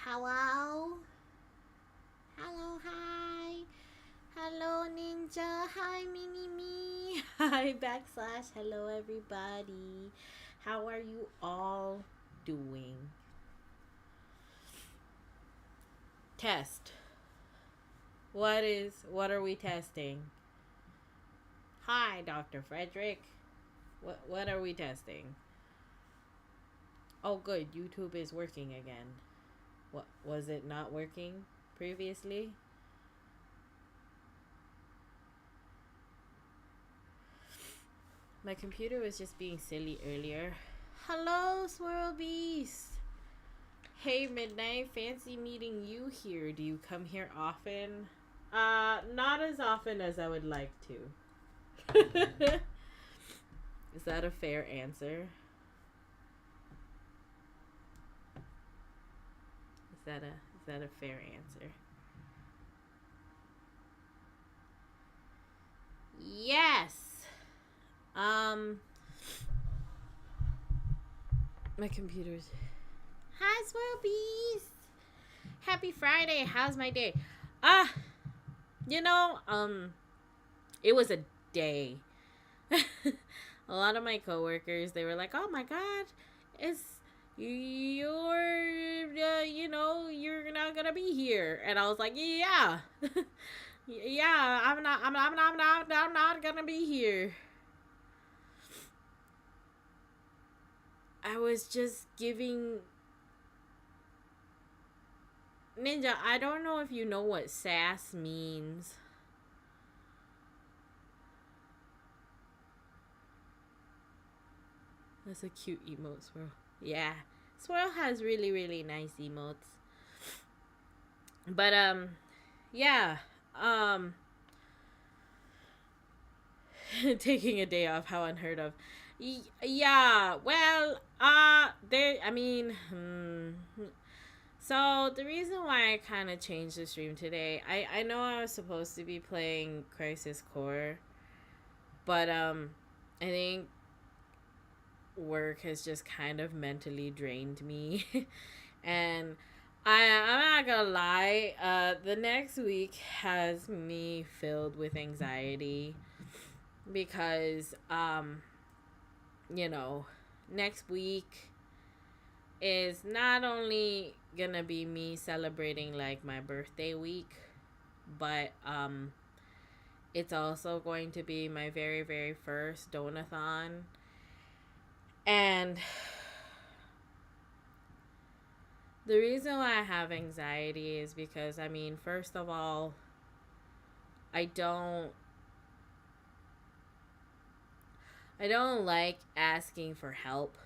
Hello? Hello, hi. Hello, Ninja. Hi, Mini Me. Hi, backslash. Hello, everybody. How are you all doing? Test. What are we testing? Hi, Dr. Frederick. What are we testing? Oh, good. YouTube is working again. What was it not working previously? My computer was just being silly earlier. Hello, Swirl Beast. Hey, Midnight. Fancy meeting you here. Do you come here often? Not as often as I would like to. Is that a fair answer? Is that a fair answer? Yes. My computer's. Hi, Swirl Beast. Happy Friday. How's my day? You know, it was a day. A lot of my coworkers, they were like, "Oh my God, it's you're not gonna be here," and I was like, "Yeah, yeah, I'm not gonna be here." I was just giving Ninja. I don't know if you know what sass means. That's a cute emote, Swirl. Yeah. Swirl has really, really nice emotes. But, yeah. Taking a day off, how unheard of. Yeah, well, so the reason why I kind of changed the stream today, I know I was supposed to be playing Crisis Core, but, I think work has just kind of mentally drained me. And I'm not gonna lie, the next week has me filled with anxiety because next week is not only gonna be me celebrating like my birthday week, but it's also going to be my very, very first donathon. And the reason why I have anxiety is because, first of all, I don't like asking for help.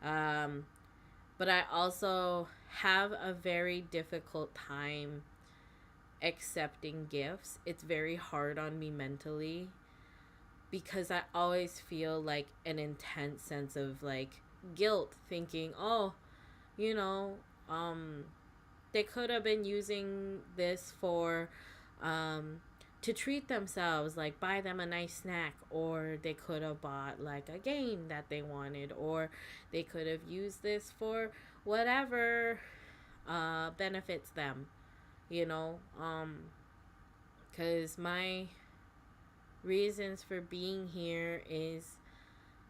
But I also have a very difficult time accepting gifts. It's very hard on me mentally because I always feel like an intense sense of like guilt, thinking, oh, they could have been using this for to treat themselves, like buy them a nice snack, or they could have bought like a game that they wanted, or they could have used this for whatever benefits them, because my reasons for being here is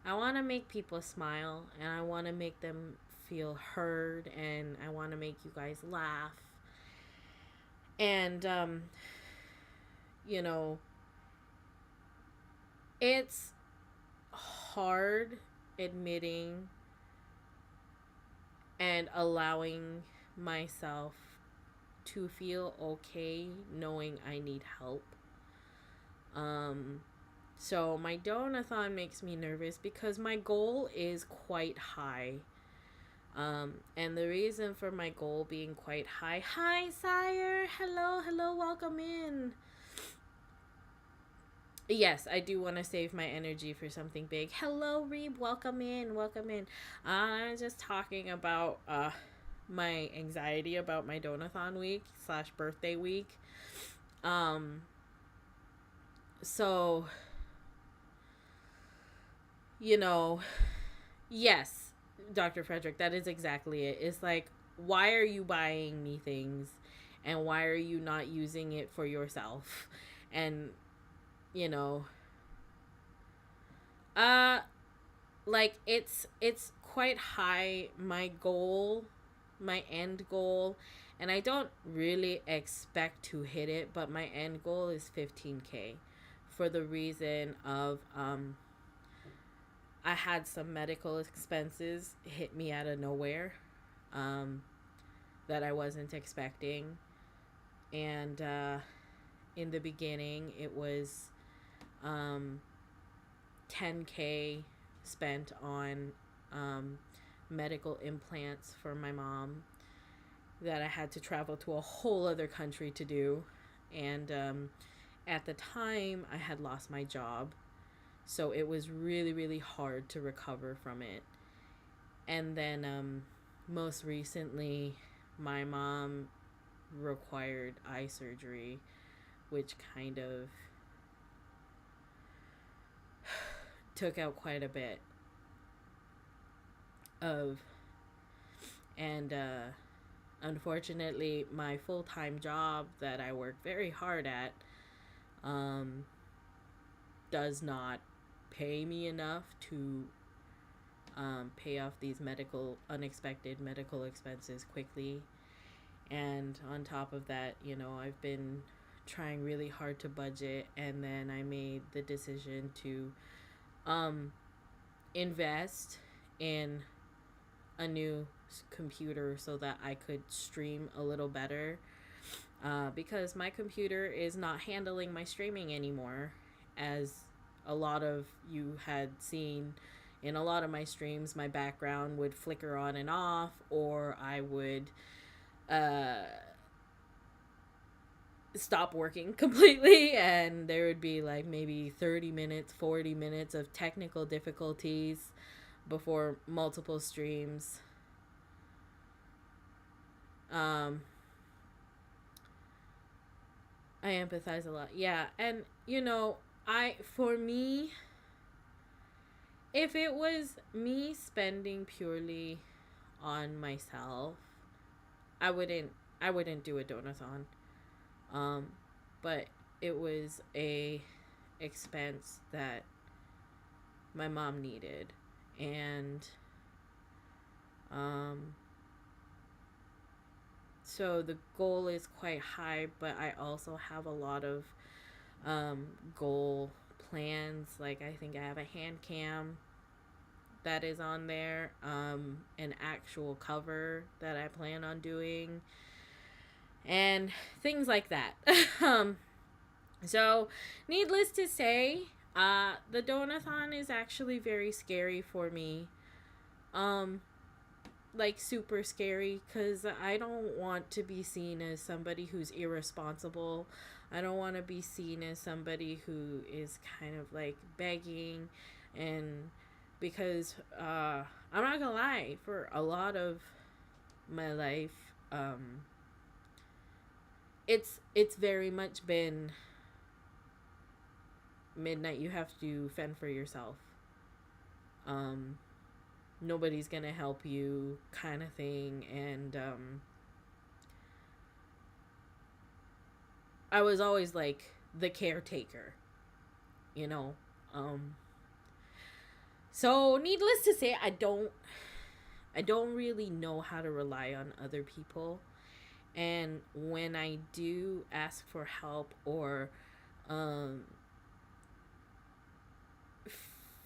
I want to make people smile, and I want to make them feel heard, and I want to make you guys laugh. And it's hard admitting and allowing myself to feel okay knowing I need help. So my donathon makes me nervous because my goal is quite high. And the reason for my goal being quite high, hi Sire, hello, welcome in. Yes, I do want to save my energy for something big. Hello Reeb, welcome in. I'm just talking about my anxiety about my donathon week / birthday week. So yes, Dr. Frederick, that is exactly it. It's like why are you buying me things, and why are you not using it for yourself? And you know, uh like it's quite high, my end goal, and I don't really expect to hit it, but my end goal is 15K, for the reason of I had some medical expenses hit me out of nowhere, um that I wasn't expecting. And in the beginning it was um 10K spent on medical implants for my mom that I had to travel to a whole other country to do. And at the time, I had lost my job. So it was really, really hard to recover from it. And then most recently, my mom required eye surgery, which kind of took out quite a bit of, and unfortunately my full-time job that I work very hard at does not pay me enough to pay off these unexpected medical expenses quickly. And on top of that, I've been trying really hard to budget, and then I made the decision to invest in a new computer so that I could stream a little better, because my computer is not handling my streaming anymore, as a lot of you had seen in a lot of my streams. My background would flicker on and off, or I would stop working completely, and there would be like maybe 30 minutes, 40 minutes of technical difficulties before multiple streams. I empathize a lot. Yeah, and for me, if it was me spending purely on myself, I wouldn't do a donathon. But it was a expense that my mom needed, and so the goal is quite high, but I also have a lot of goal plans. Like, I think I have a hand cam that is on there, an actual cover that I plan on doing, and things like that. So needless to say, the donathon is actually very scary for me. Like, super scary, because I don't want to be seen as somebody who's irresponsible. I don't want to be seen as somebody who is kind of like begging, and because I'm not gonna lie, for a lot of my life, it's very much been midnight, you have to fend for yourself. Nobody's gonna help you, kind of thing. And I was always like the caretaker, you know. So needless to say, I don't really know how to rely on other people. And when I do ask for help, or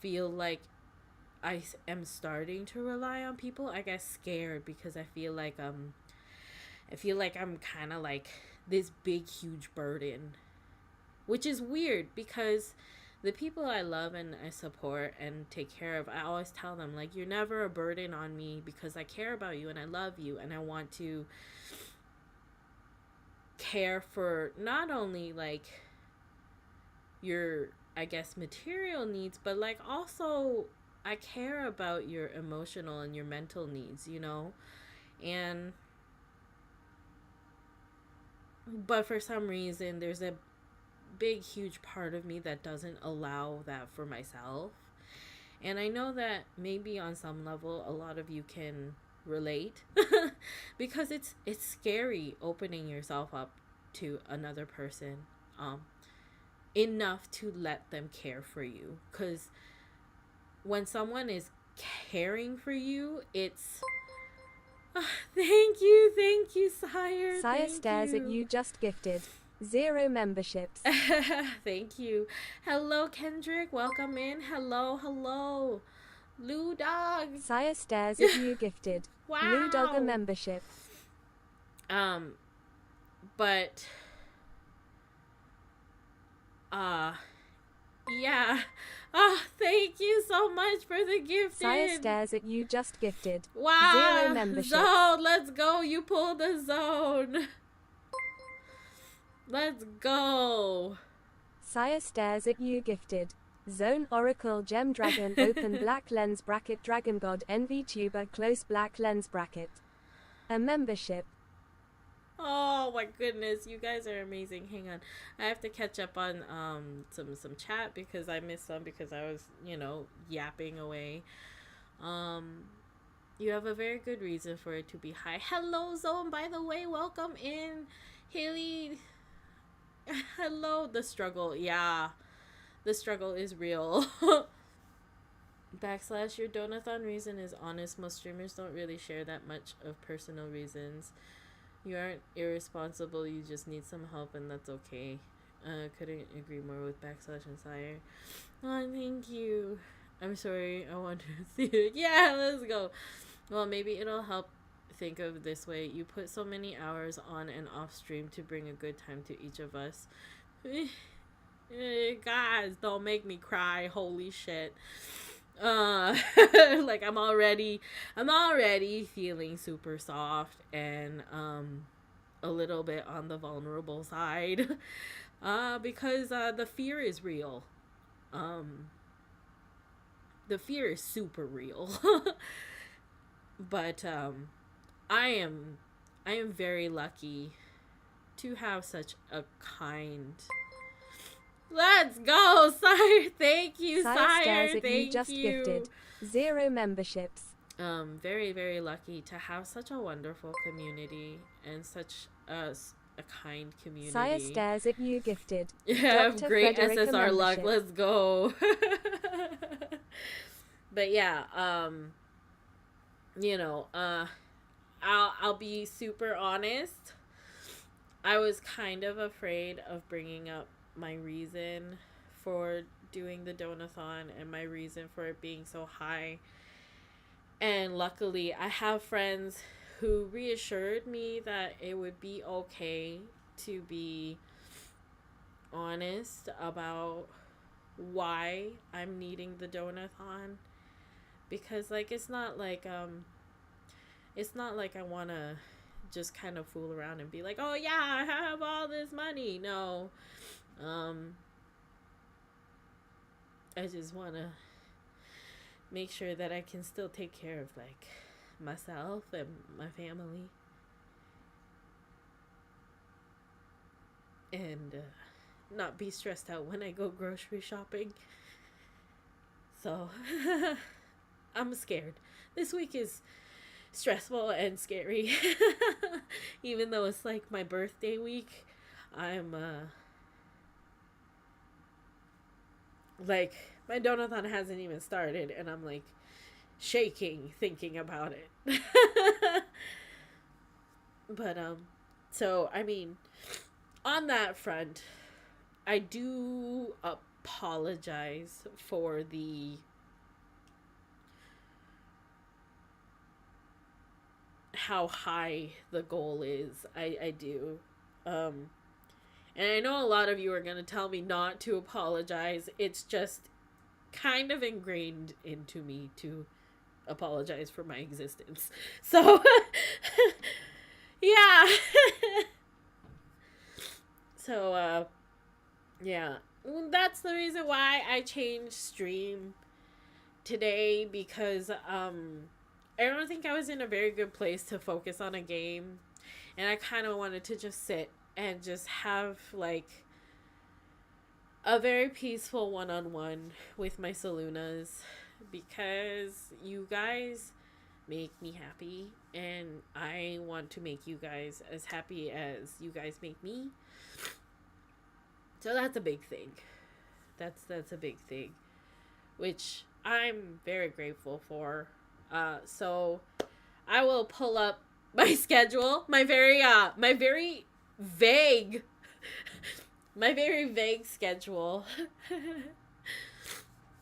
feel like I am starting to rely on people, I get scared, because I feel like I'm kind of like this big huge burden, which is weird, because the people I love and I support and take care of, I always tell them, like, you're never a burden on me, because I care about you and I love you, and I want to care for not only like your, I guess, material needs, but like also I care about your emotional and your mental needs, and but for some reason there's a big huge part of me that doesn't allow that for myself. And I know that maybe on some level a lot of you can relate because it's scary opening yourself up to another person enough to let them care for you, because when someone is caring for you, it's thank you, sire. Sire Thank stares you. at you, just gifted 0 memberships. Thank you. Hello, Kendrick. Welcome in. Hello. Lou Dog. Sire stares at you, gifted. Wow. Lou Dog a membership. But yeah. Thank you so much for the gift. Sire stares at you, just gifted. Wow. 0 memberships. Zone, let's go. You pulled the zone. Let's go. Sire stares at you, gifted. Zone Oracle Gem Dragon open black lens bracket Dragon God NV Tuber close black lens bracket. A membership. Oh my goodness, you guys are amazing. Hang on, I have to catch up on some chat because I missed some because I was yapping away. You have a very good reason for it to be high. Hello, Zone. By the way, welcome in, Haley. Hello. The struggle, yeah, the struggle is real. / your donathon reason is honest. Most streamers don't really share that much of personal reasons. You aren't irresponsible, you just need some help, and that's okay. Couldn't agree more with / and sire. Oh, thank you. I'm sorry, I wanted to see it. Yeah, let's go. Well, maybe it'll help think of this way. You put so many hours on and off stream to bring a good time to each of us. Guys, don't make me cry. Holy shit. Like I'm already feeling super soft and a little bit on the vulnerable side because the fear is real. The fear is super real. But I am very lucky to have such a kind. Let's go, sire. Thank you, sire. Stares at Thank you, just you. gifted 0 memberships. Very, very lucky to have such a wonderful community and such a kind community. Sire stares at you, gifted. Yeah, Dr. great Frederica SSR luck. membership. Let's go. But yeah, I'll be super honest. I was kind of afraid of bringing up my reason for doing the donathon and my reason for it being so high. And luckily, I have friends who reassured me that it would be okay to be honest about why I'm needing the donathon. Because, like, it's not like I want to just kind of fool around and be like, oh, yeah, I have all this money. No. I just want to make sure that I can still take care of, like, myself and my family. And not be stressed out when I go grocery shopping. So, I'm scared. This week is stressful and scary. Even though it's, like, my birthday week, I'm, like, my donathon hasn't even started, and I'm, like, shaking thinking about it. But, so, I mean, on that front, I do apologize for how high the goal is. I do. And I know a lot of you are going to tell me not to apologize. It's just kind of ingrained into me to apologize for my existence. So, yeah. So, yeah. That's the reason why I changed stream today, because I don't think I was in a very good place to focus on a game. And I kind of wanted to just sit and just have, like, a very peaceful one-on-one with my Solunas, because you guys make me happy, and I want to make you guys as happy as you guys make me. So that's a big thing. That's a big thing, which I'm very grateful for. So I will pull up my schedule, my very vague schedule.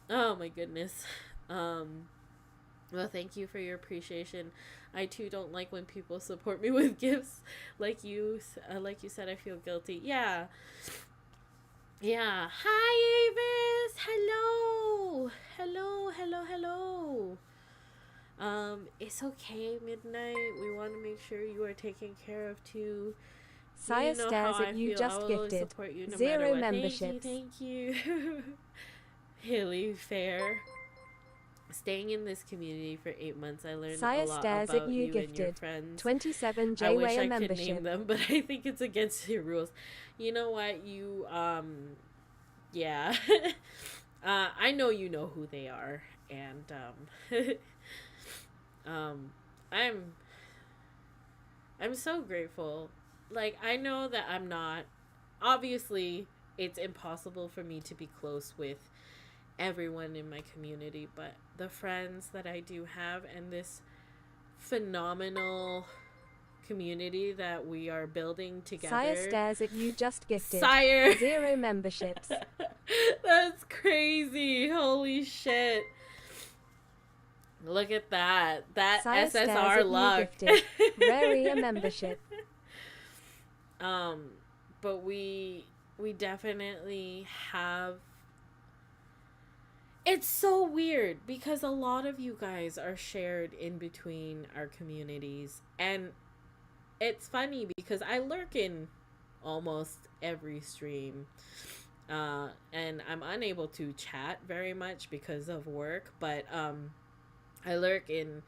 Oh my goodness. Well, thank you for your appreciation. I too don't like when people support me with gifts, like you said. I feel guilty. Yeah. Hi, Avis. Hello. It's okay, Midnight. We want to make sure you are taken care of too. Saya stares at you, just gifted. No 0 memberships. Thank you. Hilly Fair. Staying in this community for 8 months, I learned Saya a lot stares about at you, you gifted. and your friends. 27 I wish J-Way I membership. could name them, but I think it's against your rules. You know what? Yeah. I know you know who they are, and I'm so grateful. Like, I know that I'm not, obviously it's impossible for me to be close with everyone in my community, but the friends that I do have and this phenomenal community that we are building together. Saya stares at you, just gifted. Sire. 0 memberships. That's crazy. Holy shit. Look at that. That Saya SSR luck. Rary a membership. But we definitely have. It's so weird because a lot of you guys are shared in between our communities, and it's funny because I lurk in almost every stream, and I'm unable to chat very much because of work, but I lurk in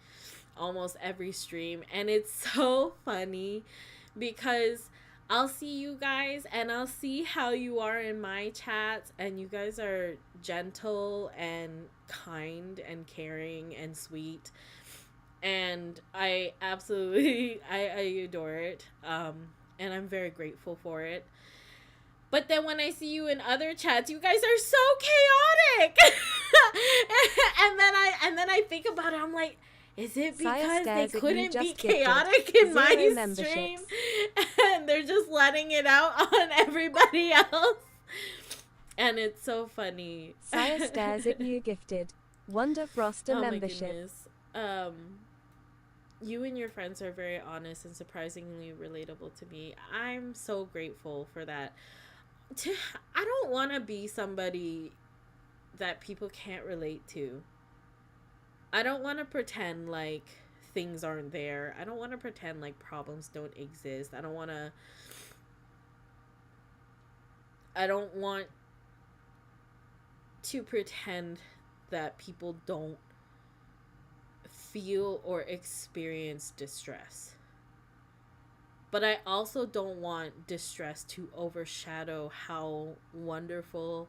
almost every stream, and it's so funny because I'll see you guys and I'll see how you are in my chats, and you guys are gentle and kind and caring and sweet, and I absolutely I adore it, and I'm very grateful for it. But then when I see you in other chats, you guys are so chaotic. and then I think about it, I'm like, is it because they couldn't be chaotic in my stream and they're just letting it out on everybody else? And it's so funny. Saya stares at you, gifted. Wonder Frost a membership. My goodness. You and your friends are very honest and surprisingly relatable to me. I'm so grateful for that. I don't want to be somebody that people can't relate to. I don't want to pretend like things aren't there. I don't want to pretend like problems don't exist. I don't want to pretend that people don't feel or experience distress. But I also don't want distress to overshadow how wonderful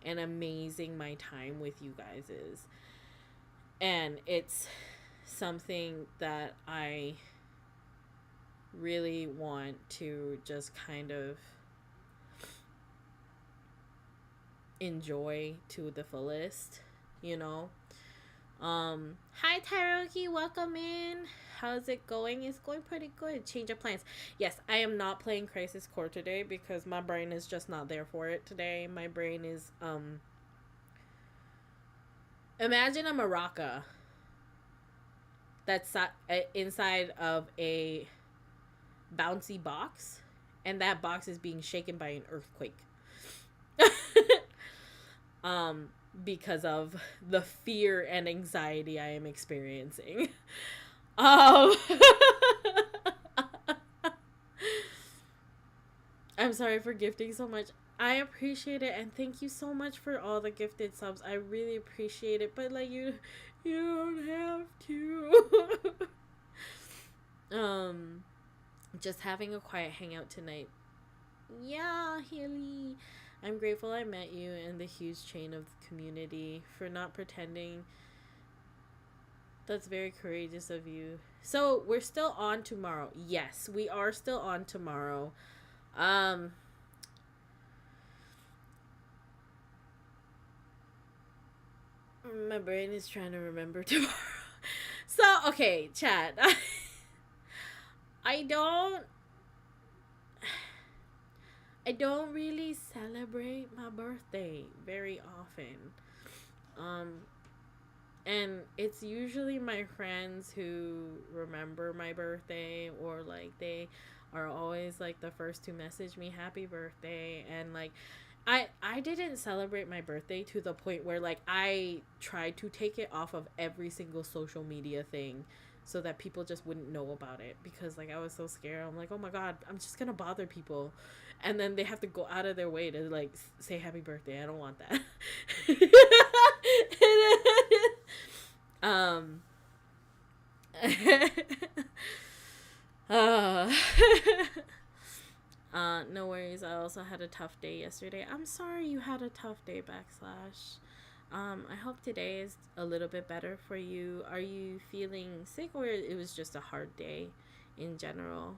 and amazing my time with you guys is. And it's something that I really want to just kind of enjoy to the fullest, you know? Hi Tairoki, welcome in. How's it going? It's going pretty good. Change of plans. Yes, I am not playing Crisis Core today because my brain is just not there for it today. My brain is, imagine a maraca that's inside of a bouncy box, and that box is being shaken by an earthquake. Because of the fear and anxiety I am experiencing. I'm sorry for gifting so much. I appreciate it, and thank you so much for all the gifted subs. I really appreciate it, but like you don't have to. Just having a quiet hangout tonight. Yeah, Haley. I'm grateful I met you and the huge chain of the community, for not pretending That's very courageous of you. So we're still on tomorrow. Yes, we are still on tomorrow. Um, my brain is trying to remember tomorrow. So okay, chat. I don't. I don't really celebrate my birthday very often. Um, and it's usually my friends who remember my birthday, or like they are always like the first to message me happy birthday. And like I didn't celebrate my birthday to the point where like I tried to take it off of every single social media thing so that people just wouldn't know about it, because like I was so scared. I'm like, oh my god, I'm just gonna bother people, and then they have to go out of their way to like say happy birthday. I don't want that. um uh, no worries. I also had a tough day yesterday. I'm sorry you had a tough day, backslash. I hope today is a little bit better for you. Are you feeling sick, or it was just a hard day in general?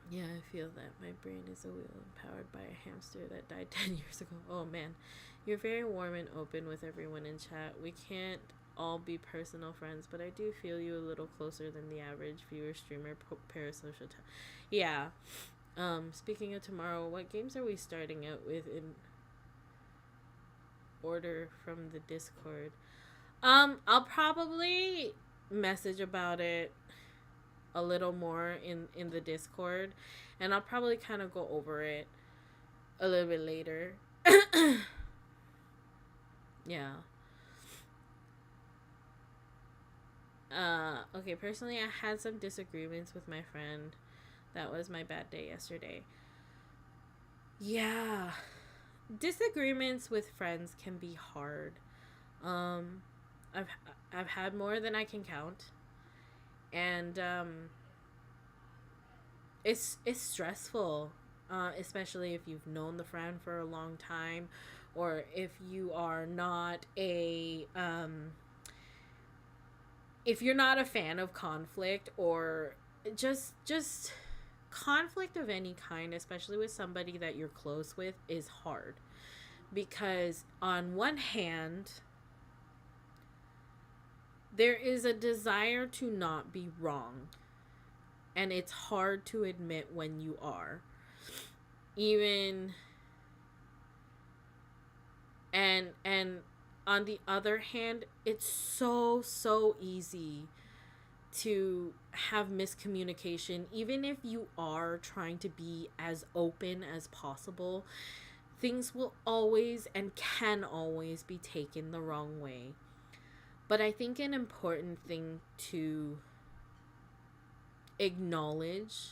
Yeah, I feel that my brain is a wheel empowered by a hamster that died 10 years ago. Oh man, you're very warm and open with everyone in chat. We can't all be personal friends, but I do feel you a little closer than the average viewer, streamer, parasocial. Yeah. Speaking of tomorrow, what games are we starting out with in order from the Discord? I'll probably message about it a little more in the Discord, and I'll probably kind of go over it a little bit later. Yeah. Okay, personally I had some disagreements with my friend. That was my bad day yesterday. Yeah. Disagreements with friends can be hard. Um I've had more than I can count. And it's stressful, especially if you've known the friend for a long time, or if you are not a if you're not a fan of conflict, or just conflict of any kind, especially with somebody that you're close with, is hard, because on one hand there is a desire to not be wrong, and it's hard to admit when you are, even, and on the other hand, it's so easy to have miscommunication. Even if you are trying to be as open as possible, things will always and can always be taken the wrong way. But I think an important thing to acknowledge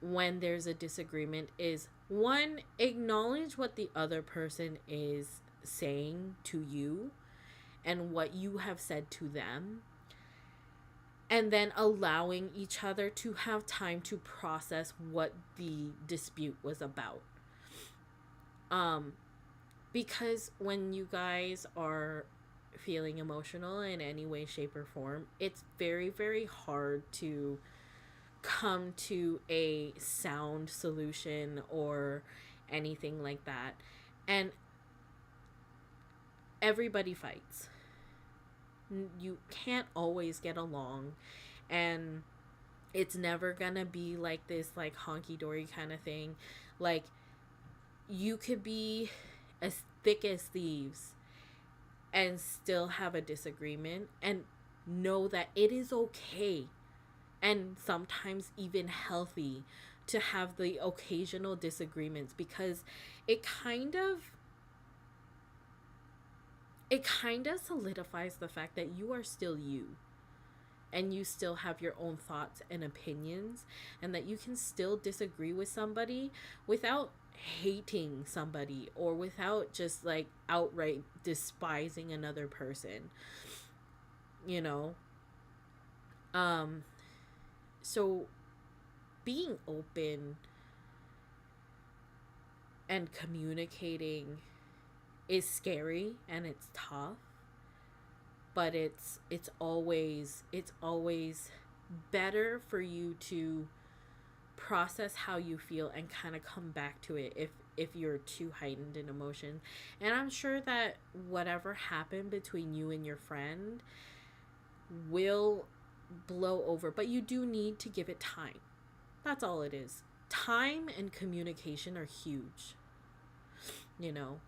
when there's a disagreement is, one, acknowledge what the other person is saying to you and what you have said to them, and then allowing each other to have time to process what the dispute was about. Because when you guys are feeling emotional in any way, shape, or form, it's very hard to come to a sound solution or anything like that. And everybody fights. You can't always get along, and it's never gonna be like this like honky-dory kind of thing. Like, you could be as thick as thieves and still have a disagreement, and know that it is okay, and sometimes even healthy, to have the occasional disagreements, because it kind of solidifies the fact that you are still you, and you still have your own thoughts and opinions, and that you can still disagree with somebody without hating somebody, or without just like outright despising another person, you know. So being open and communicating is scary and it's tough, but it's always better for you to process how you feel and kind of come back to it if you're too heightened in emotion. And I'm sure that whatever happened between you and your friend will blow over, but you do need to give it time. That's all it is. Time and communication are huge, you know.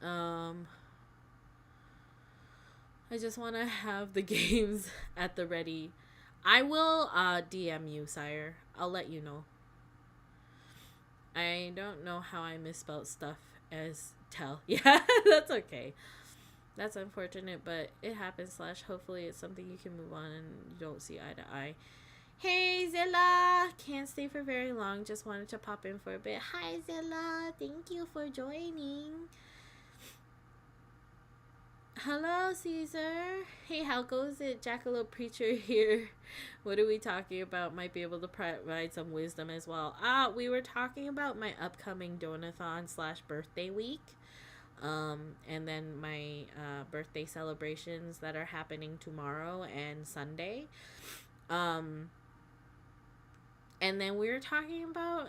I just want to have the games at the ready. I will DM you, sire. I'll let you know. I don't know how I misspelled stuff as tell. Yeah, that's okay. That's unfortunate, but it happens. / hopefully it's something you can move on and you don't see eye to eye. Hey, Zilla! Can't stay for very long. Just wanted to pop in for a bit. Hi, Zilla! Thank you for joining. Hello, Caesar. Hey, how goes it? Jackalope Preacher here. What are we talking about? Might be able to provide some wisdom as well. We were talking about my upcoming donathon / birthday week. And then my birthday celebrations that are happening tomorrow and Sunday. And then we were talking about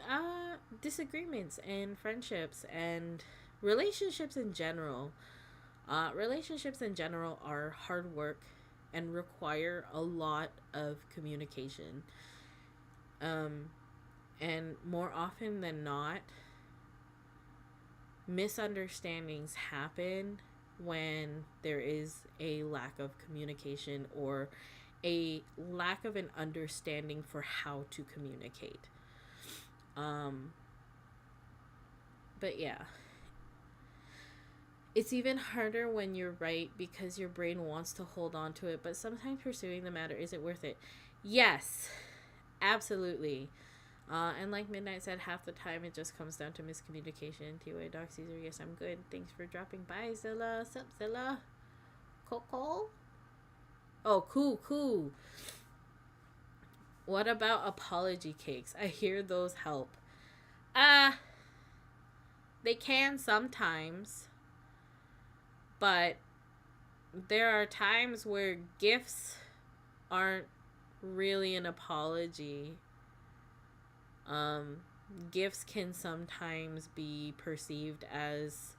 disagreements and friendships and relationships in general. Relationships in general are hard work and require a lot of communication. And more often than not, misunderstandings happen when there is a lack of communication or a lack of an understanding for how to communicate. But yeah. It's even harder when you're right because your brain wants to hold on to it, but sometimes pursuing the matter isn't worth it. Yes, absolutely. And like Midnight said, half the time it just comes down to miscommunication. TY Doc Caesar, yes, I'm good. Thanks for dropping by, Zilla. Sup, Zilla? Coco? Oh, cool. What about apology cakes? I hear those help. They can sometimes. But there are times where gifts aren't really an apology. Gifts can sometimes be perceived as,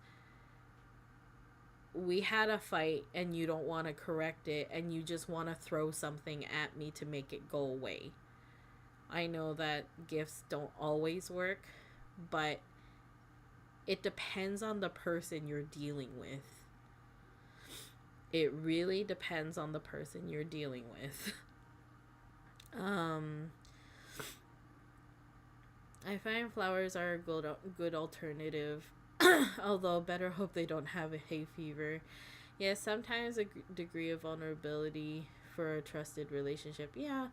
we had a fight and you don't want to correct it and you just want to throw something at me to make it go away. I know that gifts don't always work, but it depends on the person you're dealing with. It really depends on the person you're dealing with. I find flowers are a good alternative. Although better hope they don't have a hay fever. Yes, sometimes a degree of vulnerability for a trusted relationship. Yeah,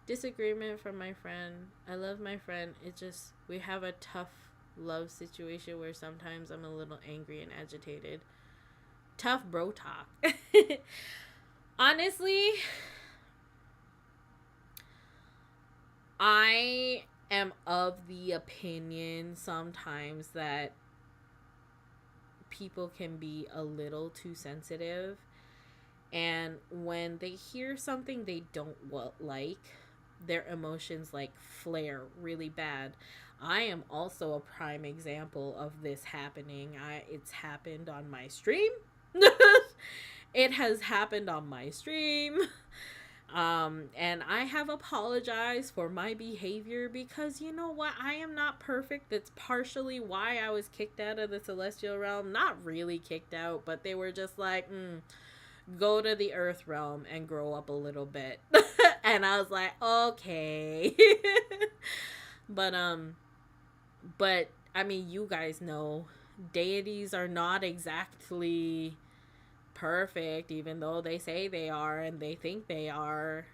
disagreement from my friend. I love my friend. It just, we have a tough love situation where sometimes I'm a little angry and agitated. Tough bro talk. Honestly, I am of the opinion sometimes that people can be a little too sensitive, and when they hear something they don't like, their emotions like flare really bad. I am also a prime example of this happening. It's happened on my stream. It has happened on my stream. And I have apologized for my behavior because you know what? I am not perfect. That's partially why I was kicked out of the celestial realm. Not really kicked out, but they were just like, go to the earth realm and grow up a little bit. And I was like, okay. But I mean, you guys know deities are not exactly perfect, even though they say they are and they think they are.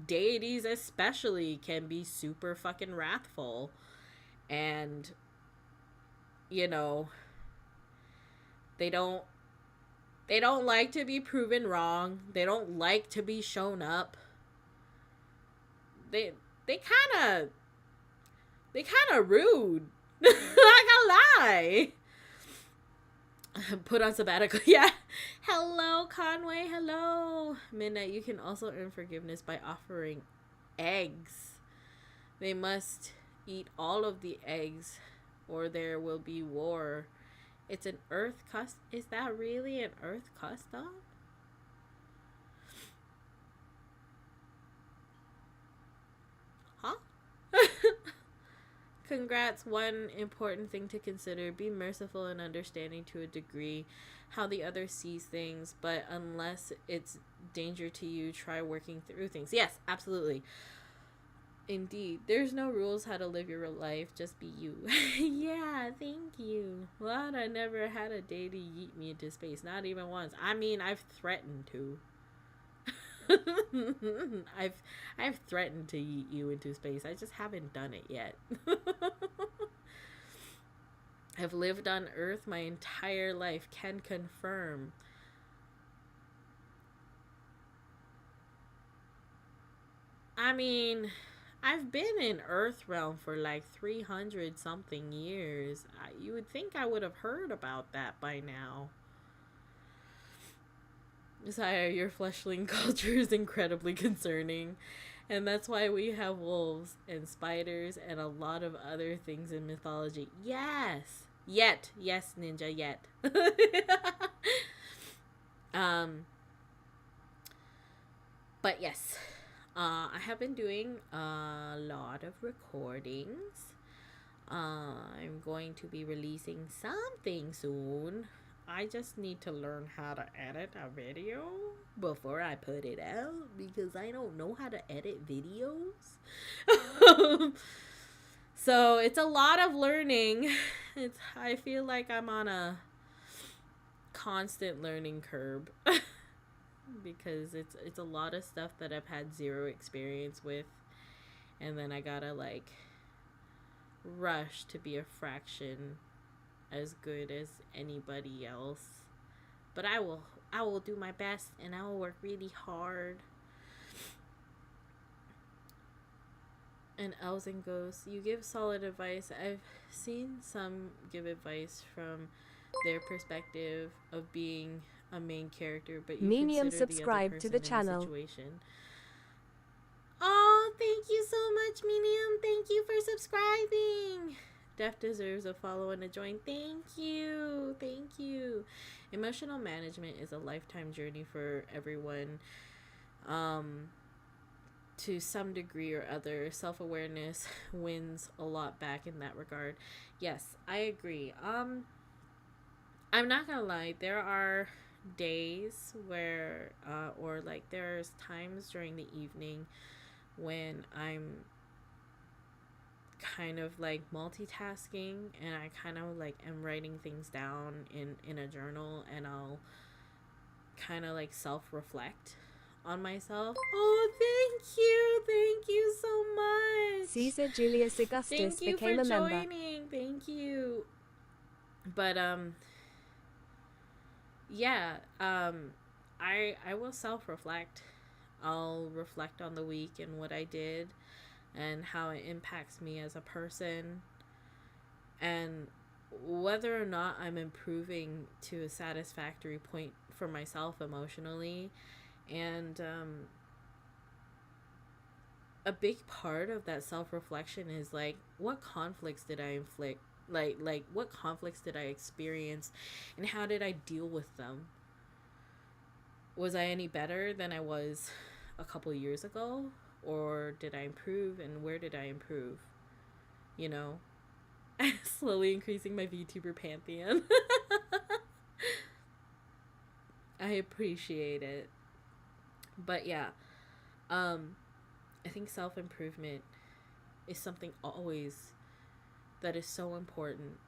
Deities especially can be super fucking wrathful, and you know, they don't like to be proven wrong. They don't like to be shown up. They kind of rude. Not gonna lie. Put on sabbatical. Yeah. Hello, Conway. Hello. Midnight, you can also earn forgiveness by offering eggs. They must eat all of the eggs or there will be war. It's an earth custom. Is that really an earth custom? Huh? Congrats. One important thing to consider: be merciful and understanding to a degree how the other sees things, but unless it's danger to you, try working through things. Yes, absolutely. Indeed. There's no rules how to live your life, just be you. Yeah, thank you. Well, I never had a day to yeet me into space, not even once. I mean, I've threatened to. I've threatened to yeet you into space. I just haven't done it yet. I've lived on Earth my entire life. Can confirm. I mean, I've been in Earth realm for like 300 something years. You would think I would have heard about that by now. Sire, your fleshling culture is incredibly concerning. And that's why we have wolves and spiders and a lot of other things in mythology. Yes. Yet. Yes, ninja, yet. But yes. I have been doing a lot of recordings. I'm going to be releasing something soon. I just need to learn how to edit a video before I put it out because I don't know how to edit videos. So it's a lot of learning. I feel like I'm on a constant learning curve because it's a lot of stuff that I've had zero experience with, and then I gotta like rush to be a fraction as good as anybody else. But I will do my best, and I will work really hard. And Elzen goes, you give solid advice. I've seen some give advice from their perspective of being a main character, but you Minium consider the other person subscribe to the in channel. the situation. Oh, thank you so much, Minium. Thank you for subscribing. Def deserves a follow and a join. Thank you. Thank you. Emotional management is a lifetime journey for everyone. To some degree or other, self-awareness wins a lot back in that regard. Yes, I agree. I'm not gonna lie, there are days where or like there's times during the evening when I'm kind of like multitasking and I kind of like am writing things down in a journal, and I'll kind of like self-reflect on myself. Oh, thank you so much. Caesar Julius Augustus became a member. Thank you. But yeah, I will self-reflect. I'll reflect on the week and what I did and how it impacts me as a person, and whether or not I'm improving to a satisfactory point for myself emotionally. And a big part of that self-reflection is like, what conflicts did I inflict? Like what conflicts did I experience, and how did I deal with them? Was I any better than I was a couple years ago, or did I improve, and where did I improve? You know, slowly increasing my VTuber pantheon. I appreciate it. But yeah, I think self-improvement is something always that is so important.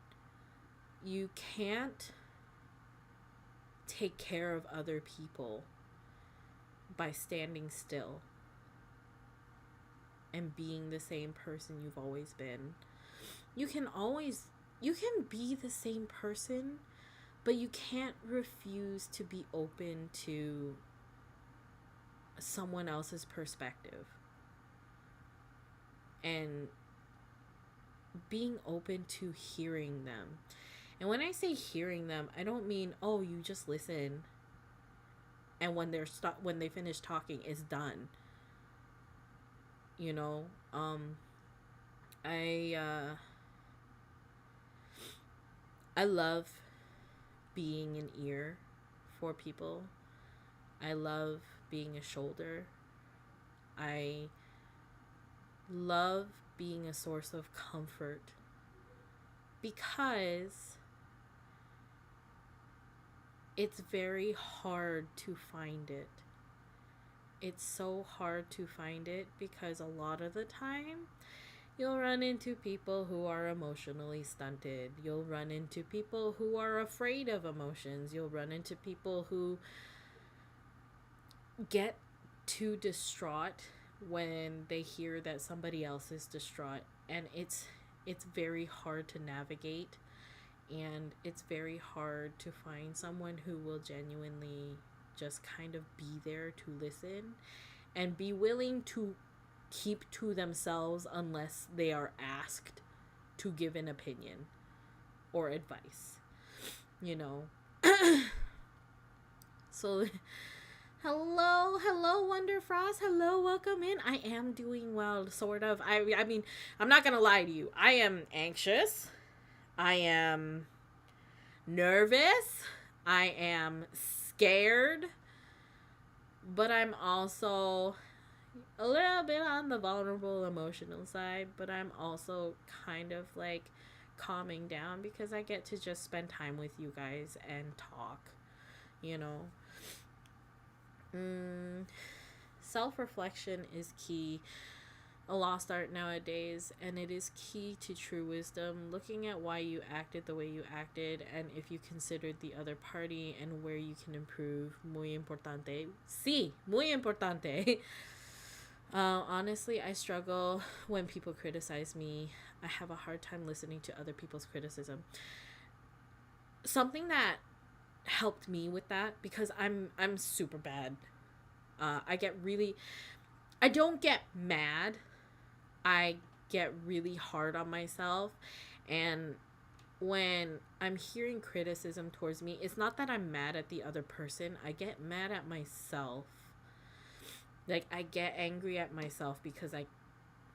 You can't take care of other people by standing still and being the same person you've always been. You can be the same person, but you can't refuse to be open to someone else's perspective and being open to hearing them. And when I say hearing them, I don't mean, oh, you just listen and when they finish talking, it's done. You know, I I love being an ear for people. I love being a shoulder. I love being a source of comfort because it's very hard to find it. It's so hard to find it because a lot of the time you'll run into people who are emotionally stunted. You'll run into people who are afraid of emotions. You'll run into people who get too distraught when they hear that somebody else is distraught, and it's very hard to navigate, and it's very hard to find someone who will genuinely just kind of be there to listen and be willing to keep to themselves unless they are asked to give an opinion or advice, you know. So hello Wonderfrost, hello, welcome in. I am doing well, sort of. I mean, I'm not gonna lie to you, I am anxious, I am nervous, I am scared, but I'm also a little bit on the vulnerable emotional side, but I'm also kind of like calming down because I get to just spend time with you guys and talk, you know. Self-reflection is key, a lost art nowadays, and it is key to true wisdom. Looking at why you acted the way you acted, and if you considered the other party and where you can improve. Muy importante. Sí, muy importante. Honestly, I struggle when people criticize me. I have a hard time listening to other people's criticism. Something that helped me with that, because I'm super bad. I don't get mad. I get really hard on myself, and when I'm hearing criticism towards me, it's not that I'm mad at the other person. I get mad at myself. Like, I get angry at myself because I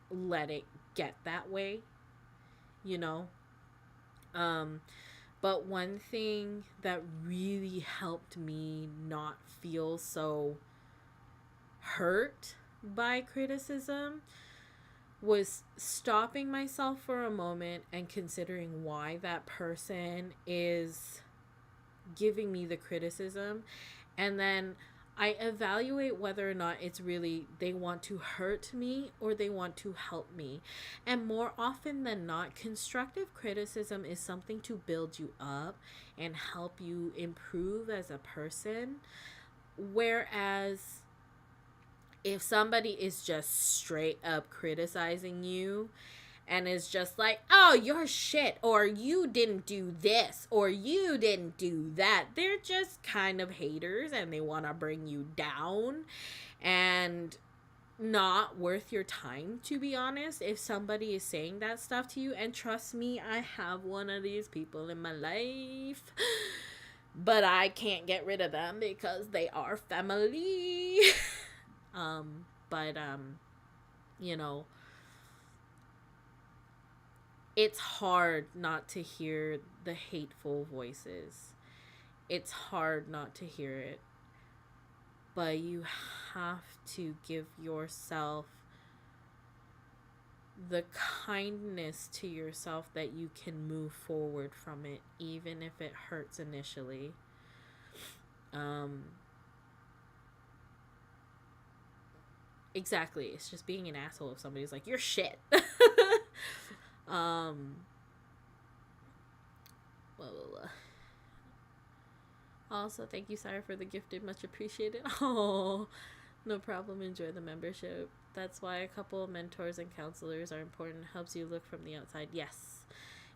let it get that way, you know? But one thing that really helped me not feel so hurt by criticism was stopping myself for a moment and considering why that person is giving me the criticism, and then I evaluate whether or not it's really they want to hurt me or they want to help me. And more often than not, constructive criticism is something to build you up and help you improve as a person. Whereas if somebody is just straight up criticizing you and is just like, oh, you're shit, or you didn't do this, or you didn't do that, they're just kind of haters and they want to bring you down, and not worth your time, to be honest, if somebody is saying that stuff to you. And trust me, I have one of these people in my life, but I can't get rid of them because they are family. You know, it's hard not to hear the hateful voices. It's hard not to hear it. But you have to give yourself the kindness to yourself that you can move forward from it, even if it hurts initially. Exactly. It's just being an asshole if somebody's like, you're shit. Blah, blah, blah. Also, thank you, Sarah, for the gifted. Much appreciated. Oh, no problem. Enjoy the membership. That's why a couple of mentors and counselors are important. Helps you look from the outside. Yes.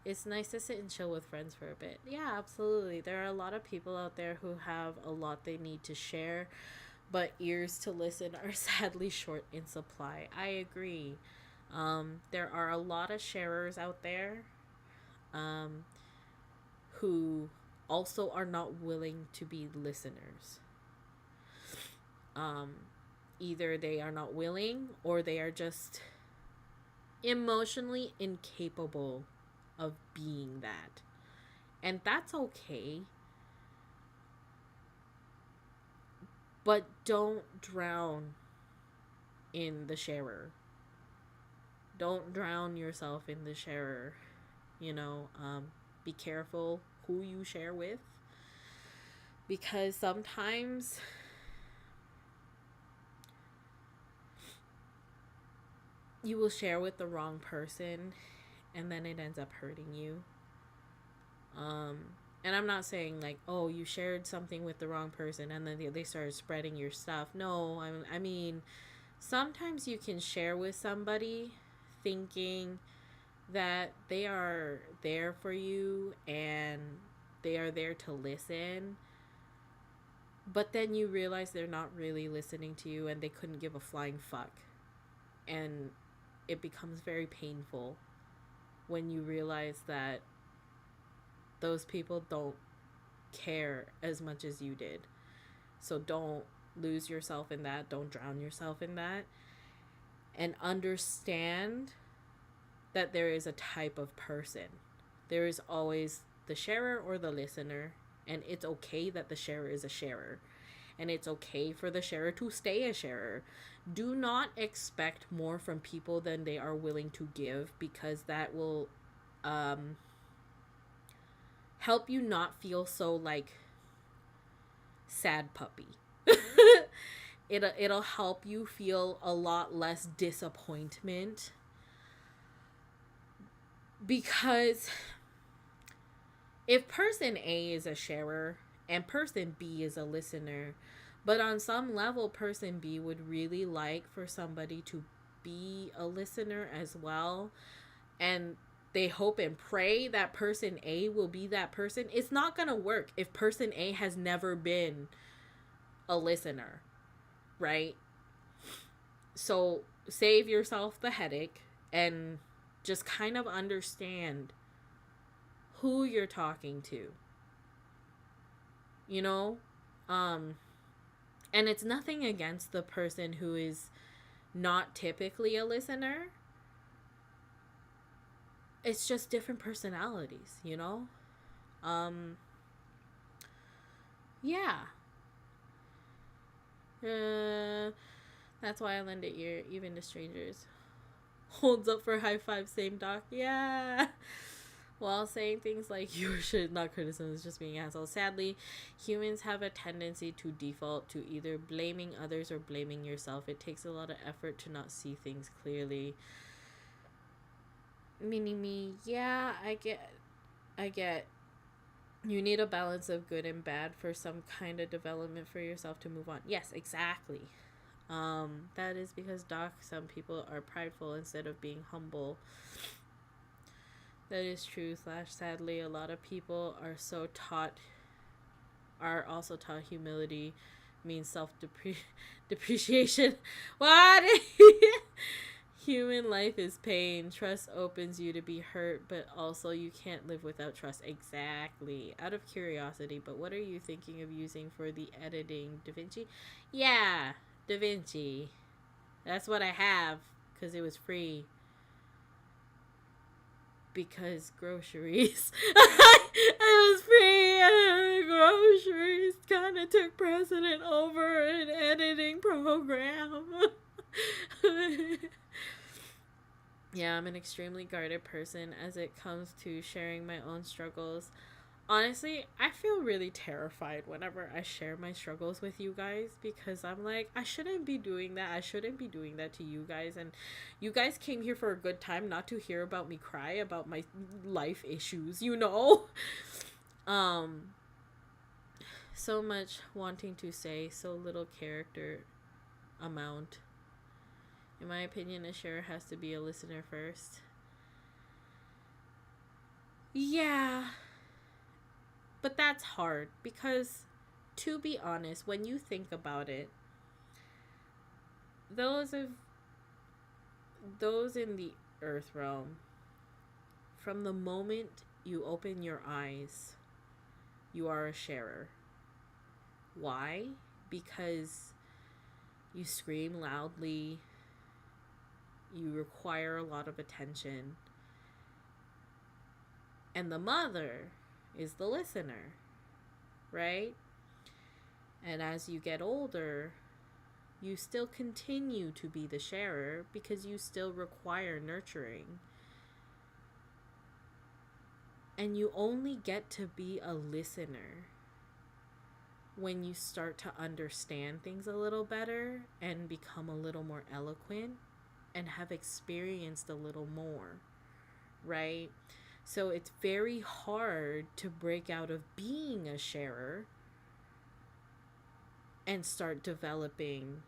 It's nice to sit and chill with friends for a bit. Yeah, absolutely. There are a lot of people out there who have a lot they need to share, but ears to listen are sadly short in supply. I agree. There are a lot of sharers out there who also are not willing to be listeners. Either they are not willing, or they are just emotionally incapable of being that. And that's okay. But don't drown in the sharer. Don't drown yourself in the sharer. Be careful who you share with. Because sometimes you will share with the wrong person and then it ends up hurting you. And I'm not saying like, oh, you shared something with the wrong person and then they started spreading your stuff. No, I mean, sometimes you can share with somebody thinking that they are there for you and they are there to listen. But then you realize they're not really listening to you and they couldn't give a flying fuck. And it becomes very painful when you realize that those people don't care as much as you did. So don't lose yourself in that. Don't drown yourself in that. And understand that there is a type of person. There is always the sharer or the listener. And it's okay that the sharer is a sharer. And it's okay for the sharer to stay a sharer. Do not expect more from people than they are willing to give, because that will help you not feel so like sad puppy. It'll help you feel a lot less disappointment, because if person A is a sharer and person B is a listener, but on some level person B would really like for somebody to be a listener as well, and they hope and pray that person A will be that person, it's not gonna work if person A has never been a listener, right? So save yourself the headache and just kind of understand who you're talking to, and it's nothing against the person who is not typically a listener. It's just different personalities, yeah. That's why I lend it ear even to strangers. Holds up for high five, same doc. Yeah. While saying things like you should not criticism, is just being assholes. Sadly, humans have a tendency to default to either blaming others or blaming yourself. It takes a lot of effort to not see things clearly. Me. Yeah, I get. You need a balance of good and bad for some kind of development for yourself to move on. Yes, exactly. That is because, some people are prideful instead of being humble. That is true. Sadly, a lot of people are also taught humility means self-depreciation. What? Human life is pain. Trust opens you to be hurt, but also you can't live without trust. Exactly. Out of curiosity, but what are you thinking of using for the editing? DaVinci? Yeah, DaVinci. That's what I have, because it was free. Because groceries. It was free, and groceries kind of took precedent over an editing program. Yeah, I'm an extremely guarded person as it comes to sharing my own struggles. Honestly, I feel really terrified whenever I share my struggles with you guys, because I'm like, I shouldn't be doing that. I shouldn't be doing that to you guys. And you guys came here for a good time, not to hear about me cry about my life issues, So much wanting to say, so little character amount. In my opinion, a sharer has to be a listener first. Yeah. But that's hard, because, to be honest, when you think about it, those in the earth realm, from the moment you open your eyes you are a sharer. Why? Because you scream loudly, you require a lot of attention, and the mother is the listener, right? And as you get older, you still continue to be the sharer because you still require nurturing. And you only get to be a listener when you start to understand things a little better and become a little more eloquent and have experienced a little more, right? So it's very hard to break out of being a sharer and start developing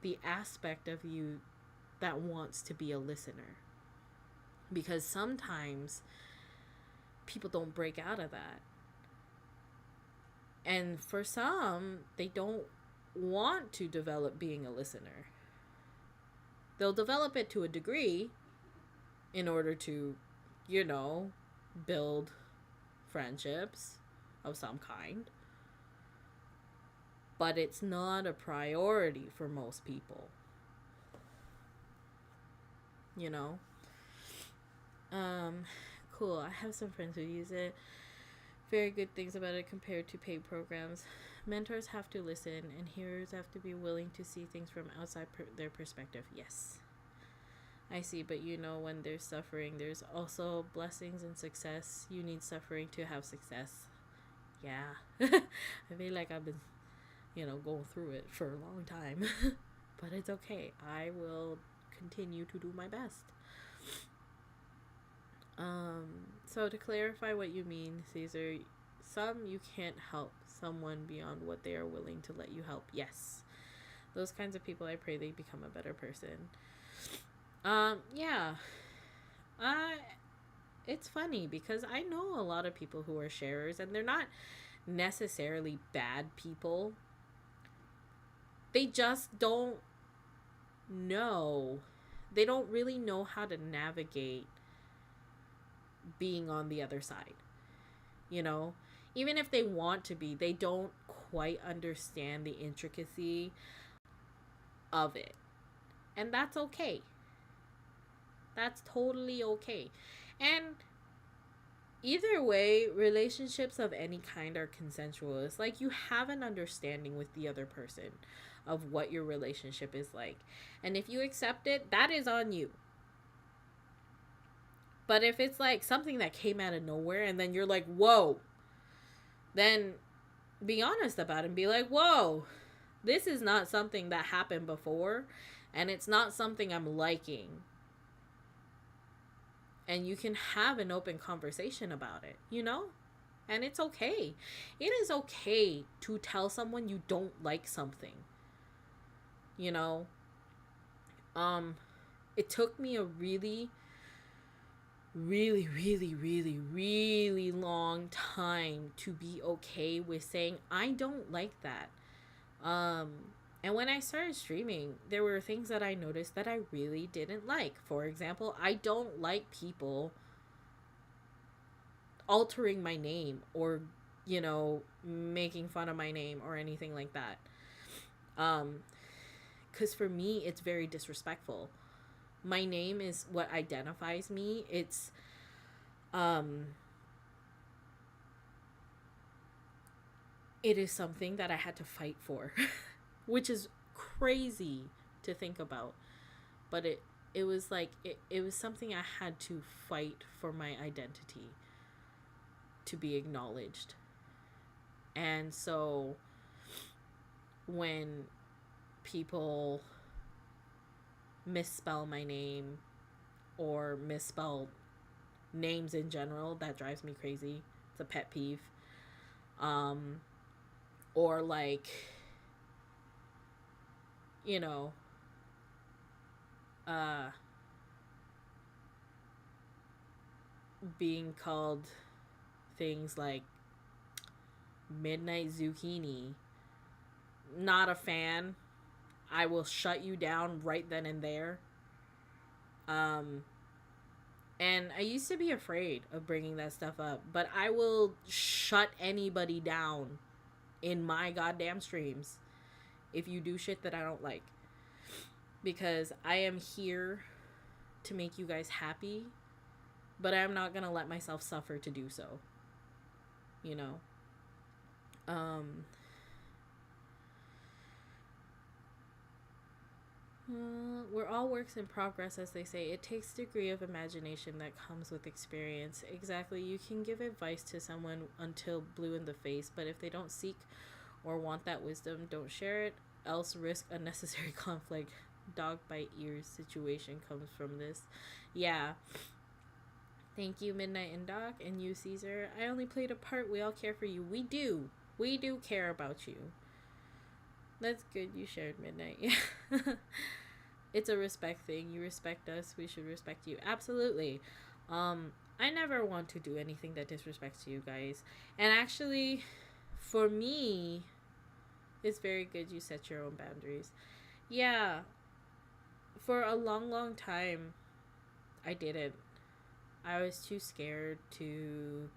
the aspect of you that wants to be a listener. Because sometimes people don't break out of that. And for some, they don't want to develop being a listener. They'll develop it to a degree in order to, you know, build friendships of some kind. But it's not a priority for most people. You know? Cool. I have some friends who use it. Very good things about it compared to paid programs. Mentors have to listen, and hearers have to be willing to see things from outside their perspective. Yes. I see, but you know, when there's suffering, there's also blessings and success. You need suffering to have success. Yeah. I feel like I've been, going through it for a long time. But it's okay. I will continue to do my best. So to clarify what you mean, Caesar, you can't help someone beyond what they are willing to let you help. Yes. Those kinds of people, I pray they become a better person. Yeah. It's funny because I know a lot of people who are sharers, and they're not necessarily bad people. They just don't know. They don't really know how to navigate being on the other side. Even if they want to be, they don't quite understand the intricacy of it. And that's okay. That's totally okay. And either way, relationships of any kind are consensual. It's like you have an understanding with the other person of what your relationship is like. And if you accept it, that is on you. But if it's like something that came out of nowhere and then you're like, whoa, then be honest about it and be like, whoa, this is not something that happened before, and it's not something I'm liking. And you can have an open conversation about it, And it's okay. It is okay to tell someone you don't like something. It took me a really, really, really, really, really long time to be okay with saying, I don't like that. And when I started streaming, there were things that I noticed that I really didn't like. For example, I don't like people altering my name or, making fun of my name or anything like that. 'Cause for me, it's very disrespectful. My name is what identifies me. It's, it is something that I had to fight for. Which is crazy to think about, but it was like it was something I had to fight for my identity to be acknowledged. And so when people misspell my name or misspell names in general, that drives me crazy. It's a pet peeve. Or like, being called things like Midnight Zucchini. Not a fan. I will shut you down right then and there. And And I used to be afraid of bringing that stuff up, but I will shut anybody down in my goddamn streams if you do shit that I don't like. Because I am here to make you guys happy, but I'm not gonna let myself suffer to do so. You know? We're all works in progress, as they say. It takes a degree of imagination that comes with experience. Exactly. You can give advice to someone until blue in the face, but if they don't seek or want that wisdom, don't share it, else risk unnecessary conflict. Dog bite ears situation comes from this. Yeah. Thank you, Midnight and Doc, and you, Caesar. I only played a part. We all care for you. We do. We do care about you. That's good you shared, Midnight. Yeah. It's a respect thing. You respect us, we should respect you. Absolutely. I never want to do anything that disrespects you guys. And actually, for me, it's very good you set your own boundaries. Yeah. For a long, long time, I didn't. I was too scared to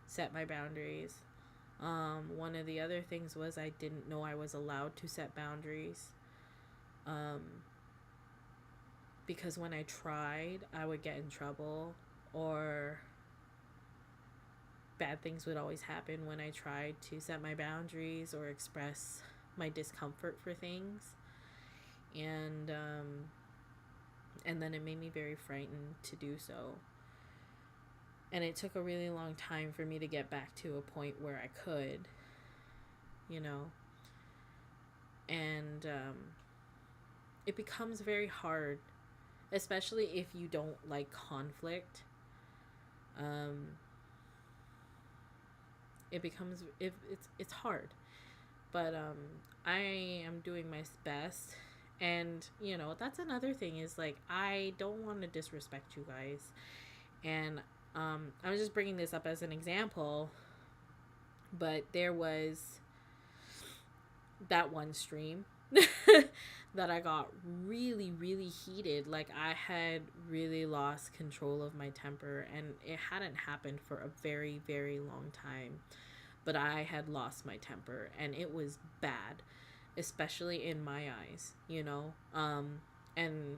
set my boundaries. One of the other things was I didn't know I was allowed to set boundaries. Because when I tried, I would get in trouble, or bad things would always happen when I tried to set my boundaries or express my discomfort for things. And then it made me very frightened to do so. And it took a really long time for me to get back to a point where I could, you know. And it becomes very hard, especially if you don't like conflict. It's hard. But I am doing my best. And, you know, that's another thing is, like, I don't want to disrespect you guys. And I'm just bringing this up as an example. But there was that one stream that I got really, really heated. Like, I had really lost control of my temper. And it hadn't happened for a very, very long time. But I had lost my temper. And it was bad. Especially in my eyes, you know. And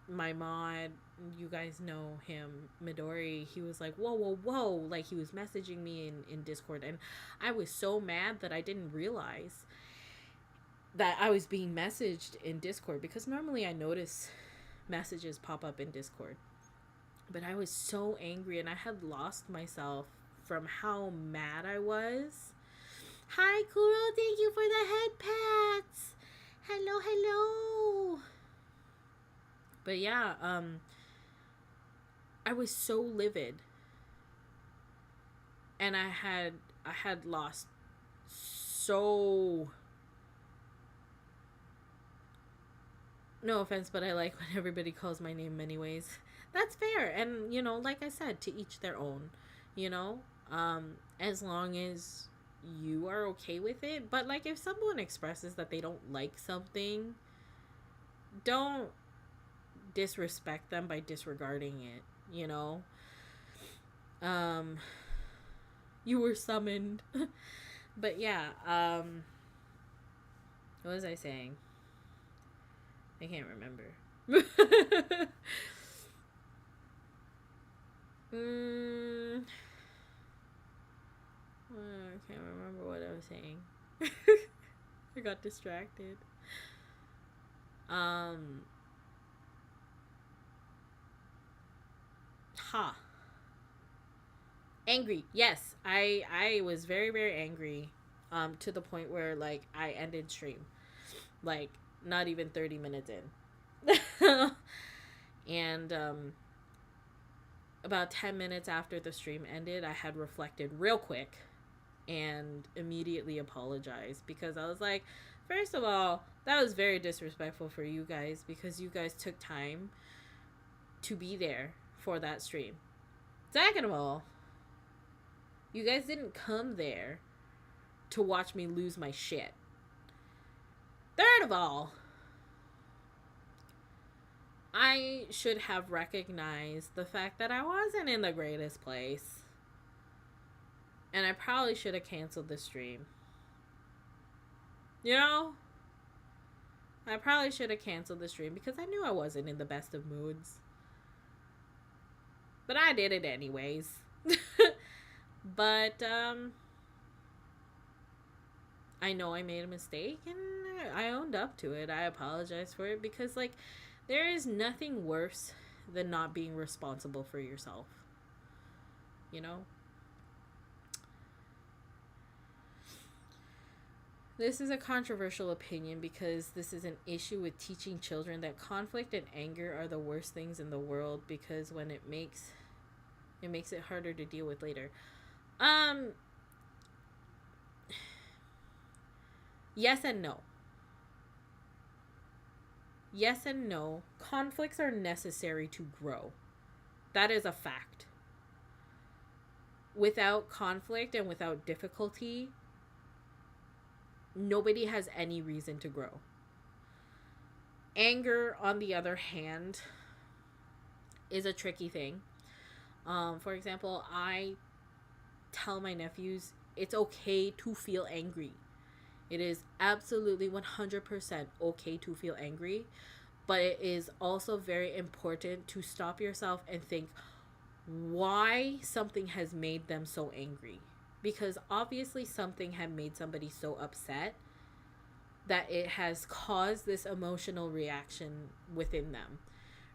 my mod, you guys know him, Midori, he was like, whoa. Like, he was messaging me in Discord. And I was so mad that I didn't realize that I was being messaged in Discord. Because normally I notice messages pop up in Discord. But I was so angry and I had lost myself from how mad I was. Hi, Kuro. Thank you for the head pats. Hello. But yeah, I was so livid. And I had lost so... No offense, but I like when everybody calls my name anyways. That's fair. And, you know, like I said, to each their own, you know? As long as you are okay with it. But, like, if someone expresses that they don't like something, don't disrespect them by disregarding it, you know. You were summoned. But yeah, what was I saying? I can't remember. I can't remember what I was saying. I got distracted. Angry. Yes, I was very, very angry. To the point where, like, I ended stream, like, not even 30 minutes in. And about 10 minutes after the stream ended, I had reflected real quick and immediately apologized, because I was like, first of all, that was very disrespectful for you guys, because you guys took time to be there for that stream. Second of all, you guys didn't come there to watch me lose my shit. Third of all, I should have recognized the fact that I wasn't in the greatest place. And I probably should have canceled the stream. You know? I probably should have canceled the stream because I knew I wasn't in the best of moods. But I did it anyways. But, I know I made a mistake and I owned up to it. I apologize for it because, like, there is nothing worse than not being responsible for yourself. You know? This is a controversial opinion because this is an issue with teaching children that conflict and anger are the worst things in the world because when it makes it harder to deal with later. Yes and no. Yes and no. Conflicts are necessary to grow. That is a fact. Without conflict and without difficulty, nobody has any reason to grow. Anger, on the other hand, is a tricky thing. For example, I tell my nephews it's okay to feel angry. It is absolutely 100% okay to feel angry, but it is also very important to stop yourself and think why something has made them so angry. Because obviously something had made somebody so upset that it has caused this emotional reaction within them,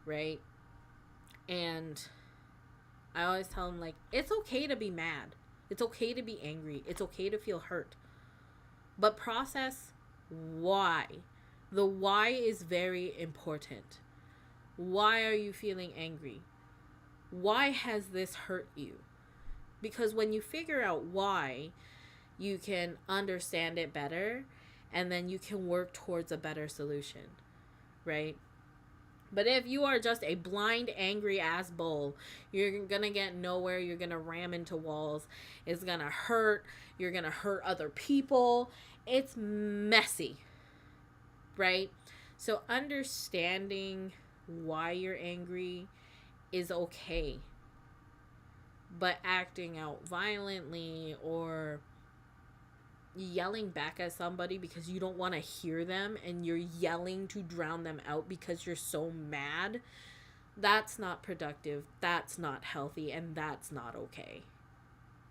right? And I always tell them, like, it's okay to be mad. It's okay to be angry. It's okay to feel hurt. But process why. The why is very important. Why are you feeling angry? Why has this hurt you? Because when you figure out why, you can understand it better and then you can work towards a better solution, right? But if you are just a blind, angry ass bull, you're going to get nowhere. You're going to ram into walls. It's going to hurt. You're going to hurt other people. It's messy, right? So understanding why you're angry is okay. But acting out violently or yelling back at somebody because you don't want to hear them and you're yelling to drown them out because you're so mad, that's not productive, that's not healthy, and that's not okay,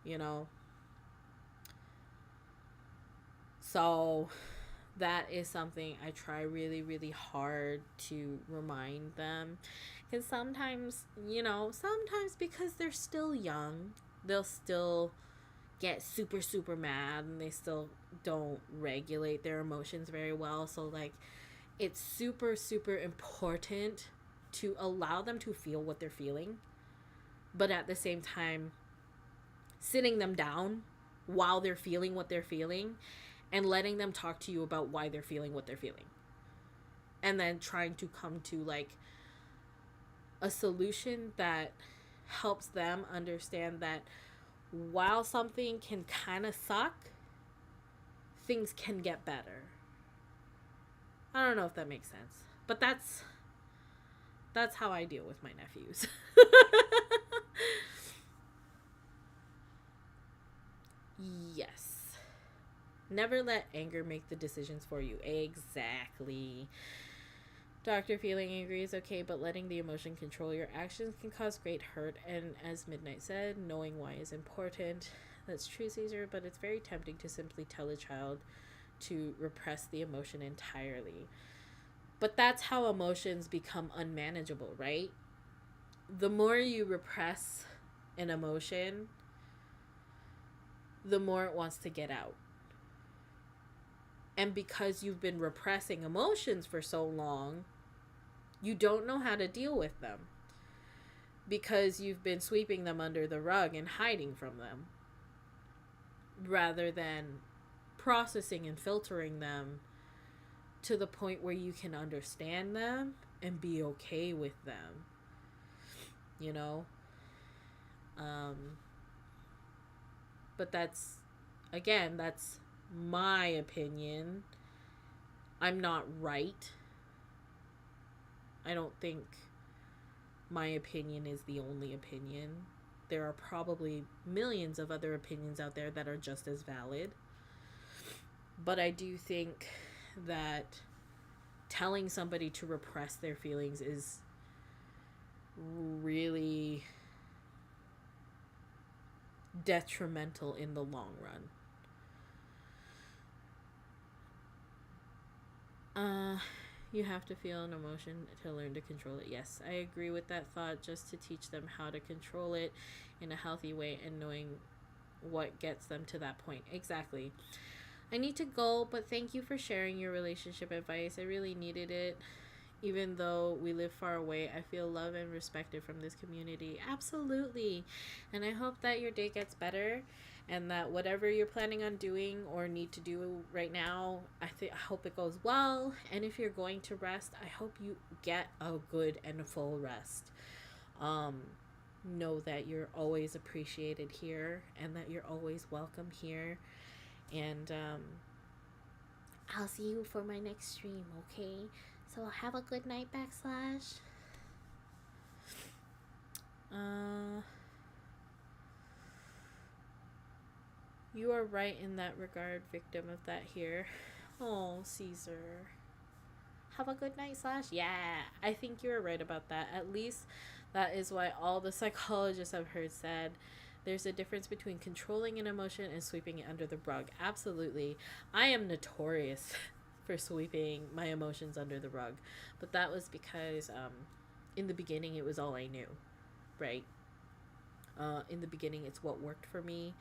you know? So that is something I try really, really hard to remind them. Because sometimes, sometimes because they're still young, they'll still get super, super mad and they still don't regulate their emotions very well. So, like, it's super, super important to allow them to feel what they're feeling. But at the same time, sitting them down while they're feeling what they're feeling and letting them talk to you about why they're feeling what they're feeling. And then trying to come to, like, a solution that helps them understand that while something can kind of suck, things can get better. I don't know if that makes sense. But that's how I deal with my nephews. Yes. Never let anger make the decisions for you. Exactly. Doctor, feeling angry is okay, but letting the emotion control your actions can cause great hurt. And as Midnight said, knowing why is important. That's true, Caesar, but it's very tempting to simply tell a child to repress the emotion entirely. But that's how emotions become unmanageable, right? The more you repress an emotion, the more it wants to get out. And because you've been repressing emotions for so long, you don't know how to deal with them. Because you've been sweeping them under the rug and hiding from them. Rather than processing and filtering them to the point where you can understand them and be okay with them. You know? But that's my opinion. I'm not right. I don't think my opinion is the only opinion. There are probably millions of other opinions out there that are just as valid. But I do think that telling somebody to repress their feelings is really detrimental in the long run. You have to feel an emotion to learn to control it. Yes, I agree with that thought, just to teach them how to control it in a healthy way and knowing what gets them to that point. Exactly. I need to go, but thank you for sharing your relationship advice. I really needed it. Even though we live far away, I feel loved and respected from this community. Absolutely. And I hope that your day gets better, and that whatever you're planning on doing or need to do right now, I hope it goes well. And if you're going to rest, I hope you get a good and full rest. Know that you're always appreciated here, and that you're always welcome here. And I'll see you for my next stream, okay? So have a good night, backslash. You are right in that regard, victim of that here. Oh, Caesar. Have a good night, slash. Yeah, I think you're right about that. At least that is why all the psychologists I've heard said there's a difference between controlling an emotion and sweeping it under the rug. Absolutely. I am notorious for sweeping my emotions under the rug. But that was because in the beginning it was all I knew, right? In the beginning it's what worked for me.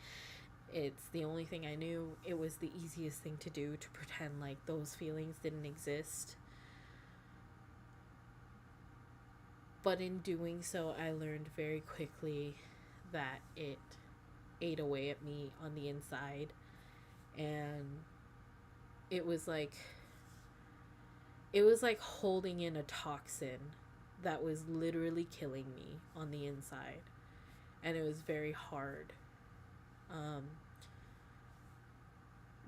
It's the only thing I knew. It was the easiest thing to do, to pretend like those feelings didn't exist. But in doing so, I learned very quickly that it ate away at me on the inside. And it was like holding in a toxin that was literally killing me on the inside. And it was very hard.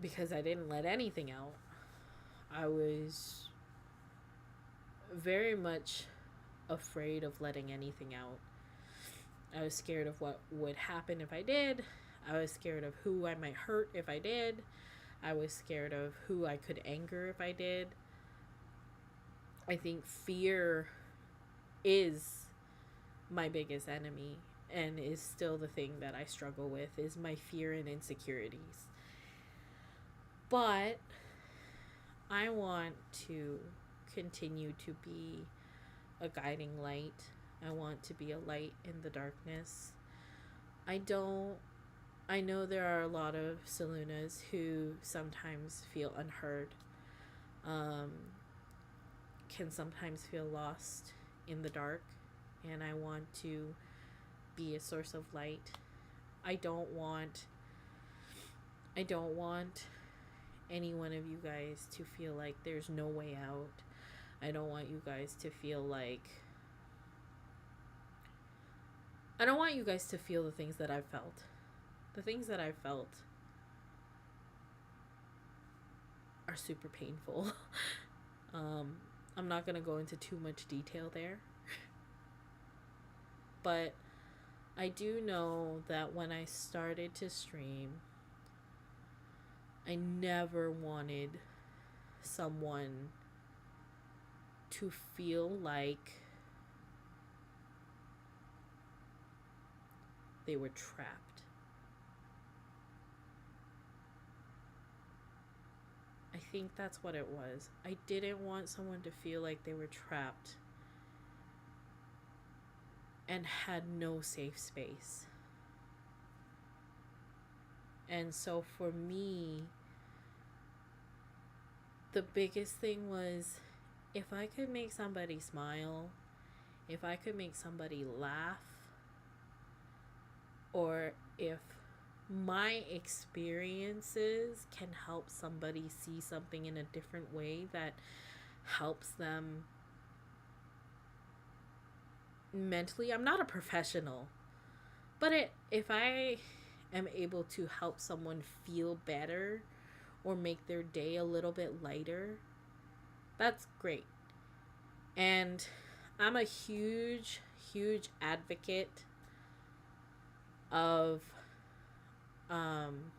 Because I didn't let anything out. I was very much afraid of letting anything out. I was scared of what would happen if I did. I was scared of who I might hurt if I did. I was scared of who I could anger if I did. I think fear is my biggest enemy, and is still the thing that I struggle with, is my fear and insecurities. But I want to continue to be a guiding light. I want to be a light in the darkness. I know there are a lot of Solunas who sometimes feel unheard, can sometimes feel lost in the dark, and I want to be a source of light. I don't want any one of you guys to feel like there's no way out. I don't want you guys to feel like I don't want you guys to feel the things that I've felt. The things that I've felt are super painful. I'm not going to go into too much detail there. But I do know that when I started to stream, I never wanted someone to feel like they were trapped. I think that's what it was. I didn't want someone to feel like they were trapped and had no safe space. And so for me, the biggest thing was, if I could make somebody smile, if I could make somebody laugh, or if my experiences can help somebody see something in a different way that helps them mentally. I'm not a professional, but if I am able to help someone feel better or make their day a little bit lighter, that's great. And I'm a huge, huge advocate of um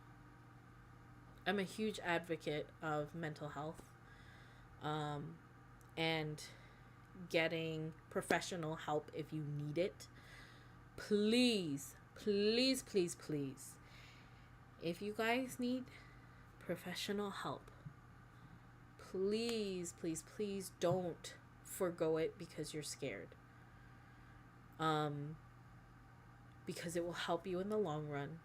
I'm a huge advocate of mental health, um and getting professional help if you need it. Please, please, please, please. If you guys need professional help, please, please, please don't forgo it because you're scared. Because it will help you in the long run.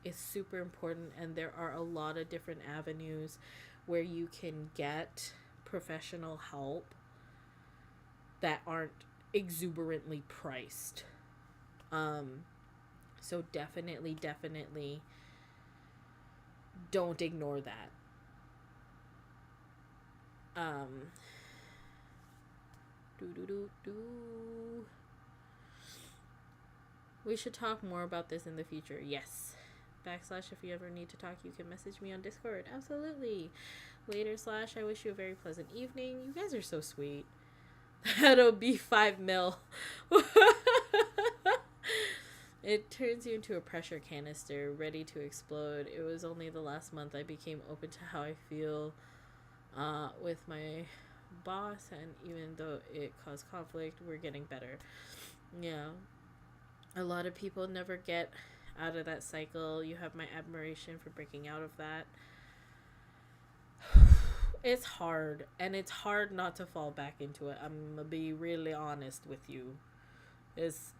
It's super important, and there are a lot of different avenues where you can get professional help that aren't exuberantly priced. So definitely, definitely don't ignore that. Do do do do. We should talk more about this in the future. Yes. Backslash, if you ever need to talk, you can message me on Discord. Absolutely. Later slash, I wish you a very pleasant evening. You guys are so sweet. That'll be 5 mil. It turns you into a pressure canister ready to explode. It was only the last month I became open to how I feel with my boss, and even though it caused conflict, we're getting better. Yeah. A lot of people never get out of that cycle. You have my admiration for breaking out of that. It's hard, and it's hard not to fall back into it. I'm gonna be really honest with you. It's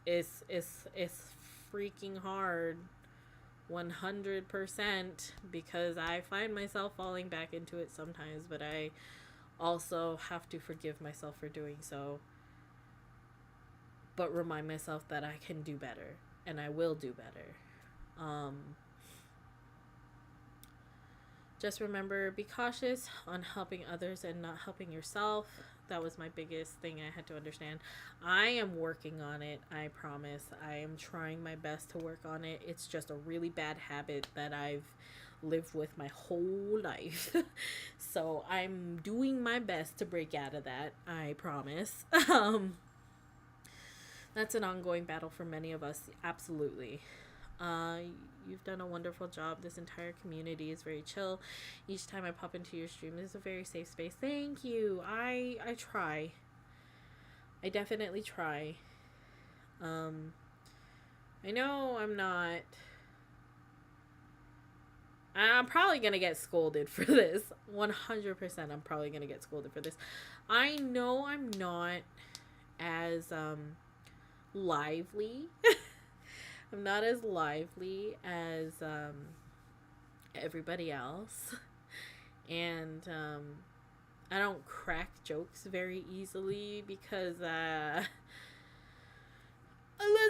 freaking hard, 100%, because I find myself falling back into it sometimes, but I also have to forgive myself for doing so, but remind myself that I can do better, and I will do better. Just remember, be cautious on helping others and not helping yourself. That was my biggest thing I had to understand. I am working on it, I promise. I am trying my best to work on it. It's just a really bad habit that I've lived with my whole life. So I'm doing my best to break out of that, I promise. That's an ongoing battle for many of us, absolutely. You've done a wonderful job. This entire community is very chill. Each time I pop into your stream, it's a very safe space. Thank you. I try. I definitely try. I know I'm probably gonna get scolded for this. 100% I'm probably gonna get scolded for this. I know I'm not as lively. I'm not as lively as everybody else, and I don't crack jokes very easily because let's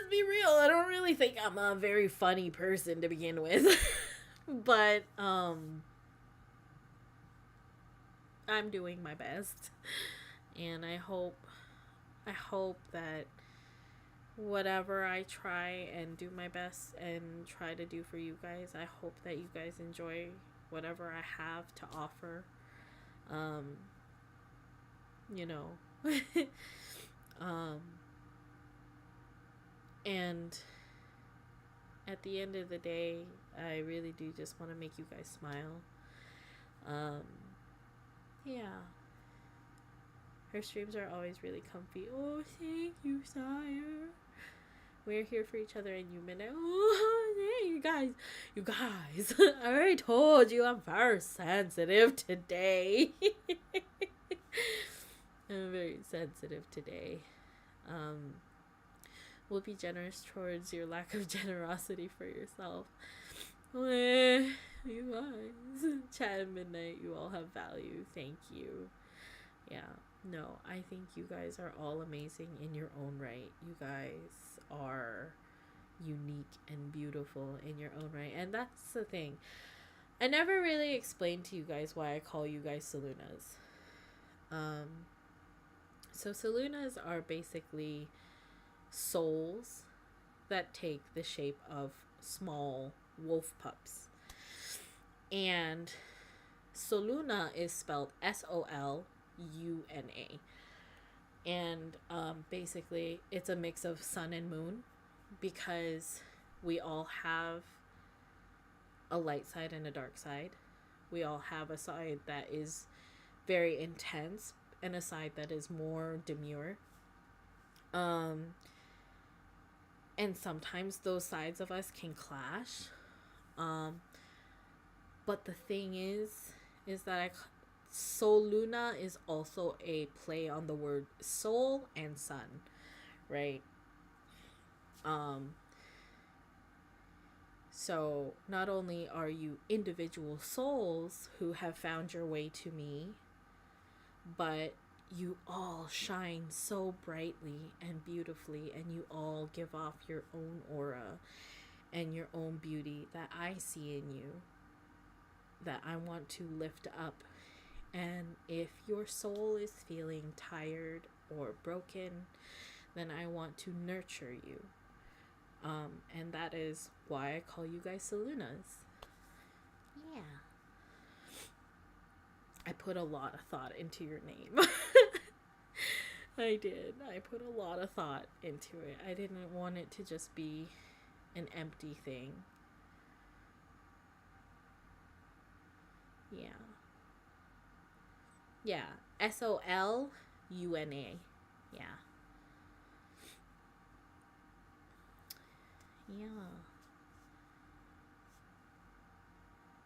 be real, I don't really think I'm a very funny person to begin with. But I'm doing my best, and I hope that whatever I try and do my best and try to do for you guys, I hope that you guys enjoy whatever I have to offer. You know. And at the end of the day, I really do just want to make you guys smile. Yeah. Her streams are always really comfy. Oh, thank you, sire. We're here for each other, and you minute. Oh, yeah, you guys. I already told you I'm very sensitive today. I'm very sensitive today. We'll be generous towards your lack of generosity for yourself. You guys. Chat at midnight, you all have value. Thank you. Yeah. No, I think you guys are all amazing in your own right. You guys are unique and beautiful in your own right. And that's the thing. I never really explained to you guys why I call you guys Solunas. So Solunas are basically souls that take the shape of small wolf pups. And Soluna is spelled Soluna. And basically, it's a mix of sun and moon because we all have a light side and a dark side. We all have a side that is very intense and a side that is more demure. Um, and sometimes those sides of us can clash. Um, but the thing is that Soluna is also a play on the word soul and sun, right? Um, so not only are you individual souls who have found your way to me, but you all shine so brightly and beautifully, and you all give off your own aura and your own beauty that I see in you, that I want to lift up. And if your soul is feeling tired or broken, then I want to nurture you. And that is why I call you guys Solunas. Yeah. I put a lot of thought into your name. I did. I put a lot of thought into it. I didn't want it to just be an empty thing. Yeah. Yeah. Soluna. Yeah. Yeah.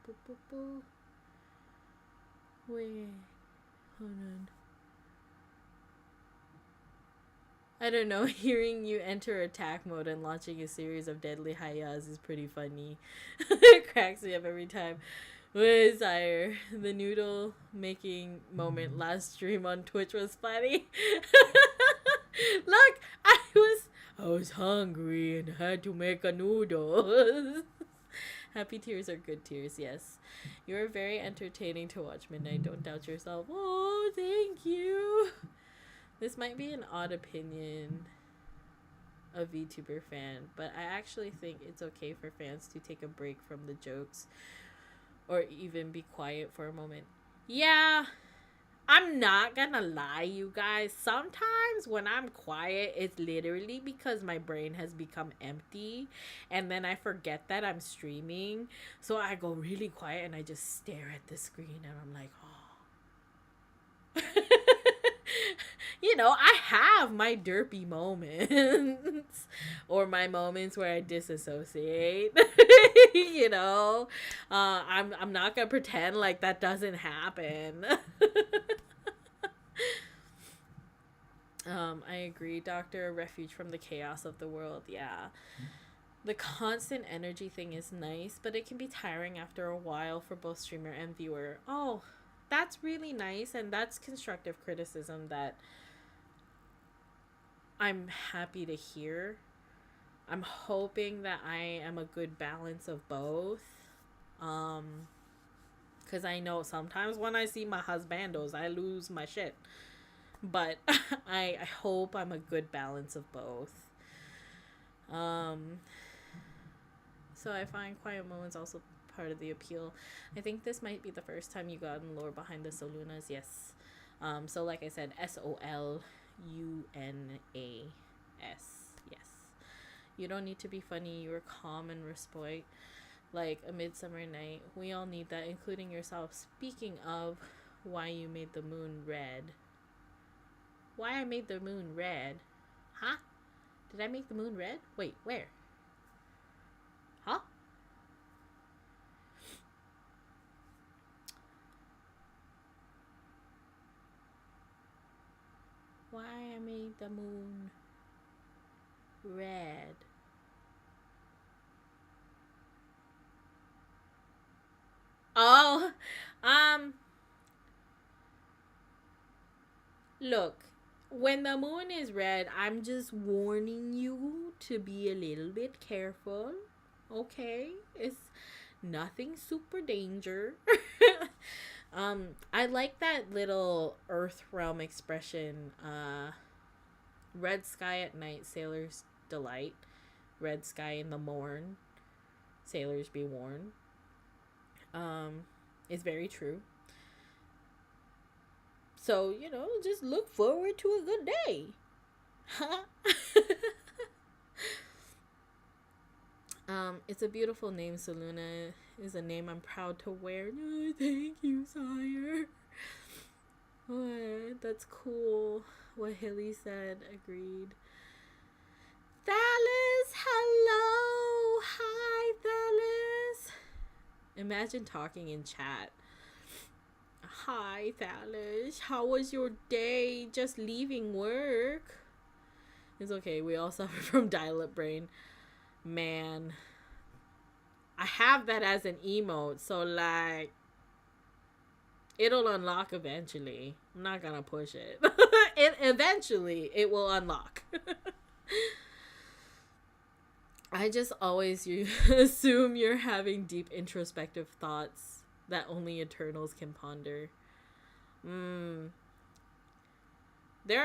Boop, boop, boop. Wait. Hold on. I don't know, hearing you enter attack mode and launching a series of deadly hayas is pretty funny. It cracks me up every time. Desire. The noodle making moment last stream on Twitch was funny. Look, I was hungry and had to make a noodle. Happy tears are good tears, yes. You are very entertaining to watch, Midnight. Don't doubt yourself. Oh, thank you. This might be an odd opinion of VTuber fan, but I actually think it's okay for fans to take a break from the jokes or even be quiet for a moment. Yeah, I'm not gonna lie, you guys. Sometimes when I'm quiet, it's literally because my brain has become empty and then I forget that I'm streaming. So I go really quiet and I just stare at the screen and I'm like, oh. You know, I have my derpy moments or my moments where I disassociate. You know, I'm not gonna pretend like that doesn't happen. I agree, Doctor. A refuge from the chaos of the world. Yeah. The constant energy thing is nice, but it can be tiring after a while for both streamer and viewer. Oh, that's really nice, and that's constructive criticism that I'm happy to hear. I'm hoping that I am a good balance of both. Because I know sometimes when I see my husbandos, I lose my shit. But I hope I'm a good balance of both. So I find quiet moments also part of the appeal. I think this might be the first time you got in lore behind the Solunas. Yes. So like I said, Solunas. Yes. You don't need to be funny. You're calm and respite. Like a midsummer night. We all need that, including yourself. Speaking of why you made the moon red. Why I made the moon red? Huh? Did I make the moon red? Wait, where? Huh? Why I made the moon red? Oh, look, when the moon is red, I'm just warning you to be a little bit careful. Okay? It's nothing super danger. I like that little Earth realm expression. Red sky at night, sailors delight. Red sky in the morn, sailors be warned. Is very true. So, just look forward to a good day. It's a beautiful name. Soluna is a name I'm proud to wear. Oh, thank you, sire. Oh, that's cool. What Hilly said. Agreed. Thalys, hello. Hi, Thalys. Imagine talking in chat. Hi, Thalys. How was your day? Just leaving work. It's okay. We all suffer from dial-up brain. Man. I have that as an emote. So, like, it'll unlock eventually. I'm not gonna push it. Eventually, it will unlock. I just always assume you're having deep introspective thoughts that only Eternals can ponder. There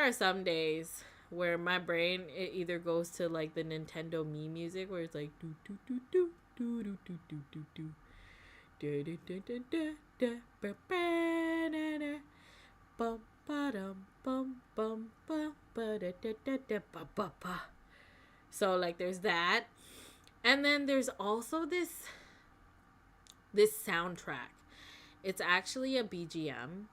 are some days where my brain, it either goes to like the Nintendo Mii music where it's like do do do do do do do do do do do do do do do do ba ba da da bum ba dum bum bum ba ba da da da da ba ba ba. So like there's that, and then there's also this soundtrack. It's actually a BGM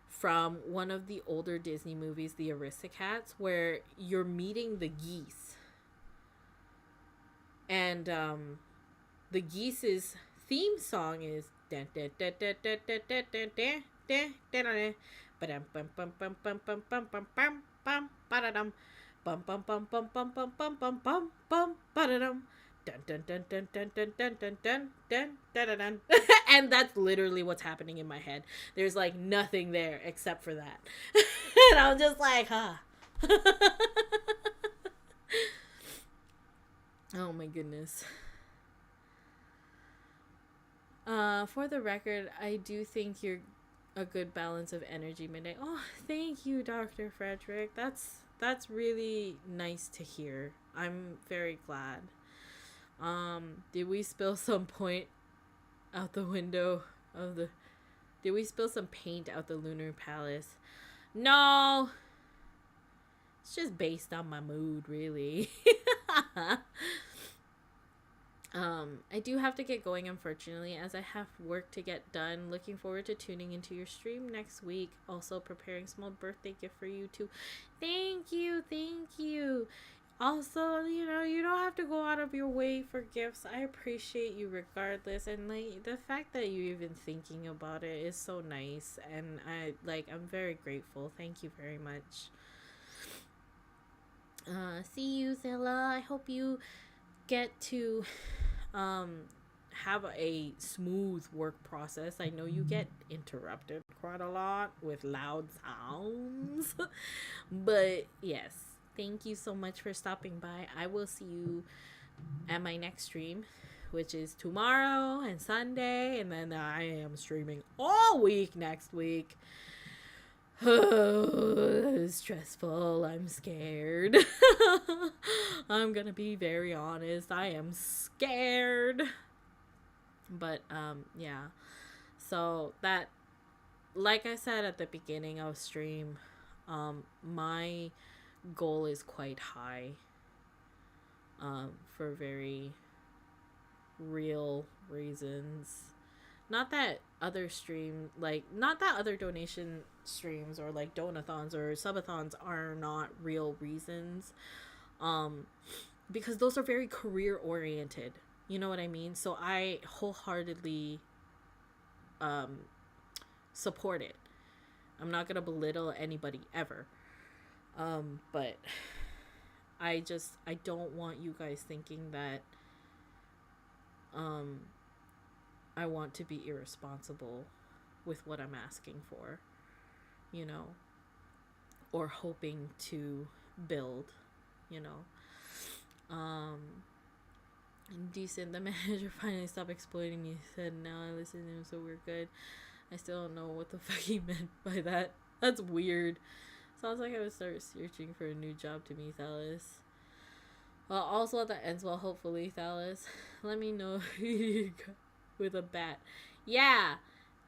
from one of the older Disney movies, The Aristocats, where you're meeting the geese. And the geese's theme song is dun dun dun dun dun dun dun dun dun dun dun dun. And that's literally what's happening in my head. There's like nothing there except for that. And I'm just like, huh. Oh my goodness. For the record, I do think you're a good balance of energy midnight. Oh, thank you, Dr. Frederick. That's really nice to hear. I'm very glad. Did we spill some paint out the window of the... Did we spill some paint out the Lunar Palace? No! It's just based on my mood, really. I do have to get going, unfortunately, as I have work to get done. Looking forward to tuning into your stream next week. Also preparing small birthday gift for you, too. Thank you. Also, you don't have to go out of your way for gifts. I appreciate you regardless, and like the fact that you're even thinking about it is so nice, and I'm very grateful. Thank you very much. See you, Zilla. I hope you get to have a smooth work process. I know you get interrupted quite a lot with loud sounds. But yes, thank you so much for stopping by. I will see you at my next stream, which is tomorrow and Sunday, and then I am streaming all week next week. It's stressful. I'm scared. I'm gonna be very honest. I am scared. But yeah. So that, like I said at the beginning of stream, my goal is quite high. For very real reasons. Not that other donation streams or like donathons or subathons are not real reasons. Because those are very career oriented. You know what I mean? So I wholeheartedly support it. I'm not gonna belittle anybody ever. But I don't want you guys thinking that I want to be irresponsible with what I'm asking for, or hoping to build, Decent, the manager finally stopped exploiting me. He said, now I listen to him, so we're good. I still don't know what the fuck he meant by that. That's weird. Sounds like I would start searching for a new job to me, Thalys. Well, also that ends well, hopefully, Thalys. Let me know with a bat. Yeah,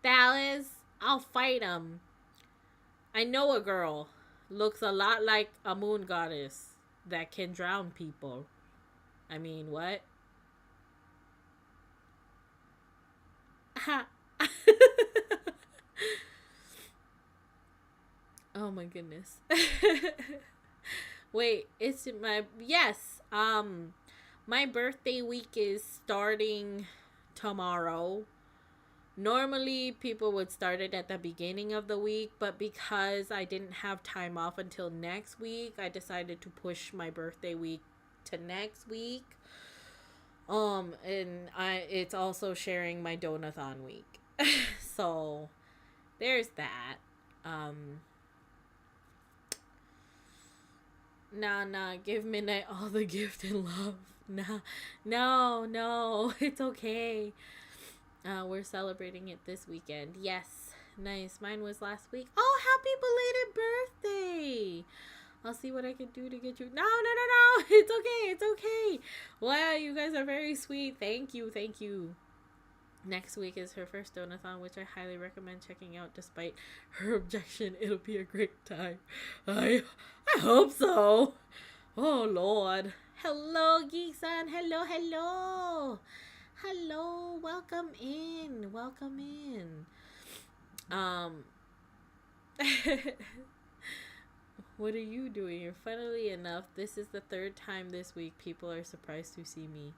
Thalys, I'll fight him. I know a girl looks a lot like a moon goddess that can drown people. I mean, what? Oh my goodness. Wait, it's my yes. My birthday week is starting tomorrow. Normally people would start it at the beginning of the week, but because I didn't have time off until next week, I decided to push my birthday week to next week. And it's also sharing my donathon week. So there's that. Nah, give Midnight all the gift and love. No, it's okay. We're celebrating it this weekend. Yes, nice. Mine was last week. Oh, happy belated birthday. I'll see what I can do to get you. No. It's okay. Wow, you guys are very sweet. Thank you. Next week is her first donathon, which I highly recommend checking out despite her objection. It'll be a great time. I hope so. Oh, Lord. Hello, Geek-san. Hello. Welcome in. What are you doing? Funnily enough, this is the third time this week people are surprised to see me.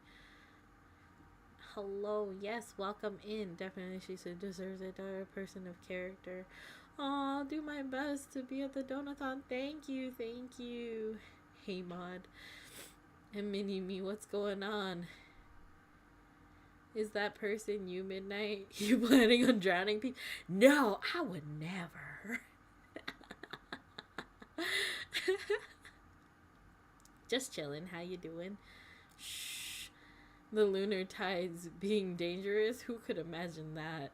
Hello, yes, welcome in. Definitely, she said, deserves it. A person of character. I'll do my best to be at the donathon. Thank you. Hey, Mod. And Mini-Me, what's going on? Is that person you, Midnight? You planning on drowning people? No, I would never. Just chilling. How you doing? Shh. The lunar tides being dangerous? Who could imagine that?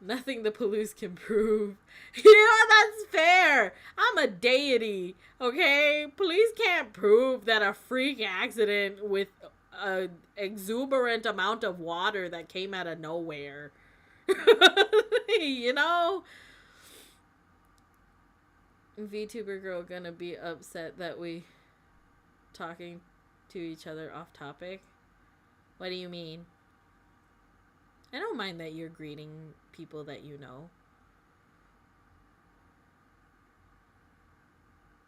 Nothing the police can prove. That's fair. I'm a deity, okay? Police can't prove that a freak accident with a exuberant amount of water that came out of nowhere. VTuber girl gonna be upset that we talking to each other off topic. What do you mean? I don't mind that you're greeting people that you know.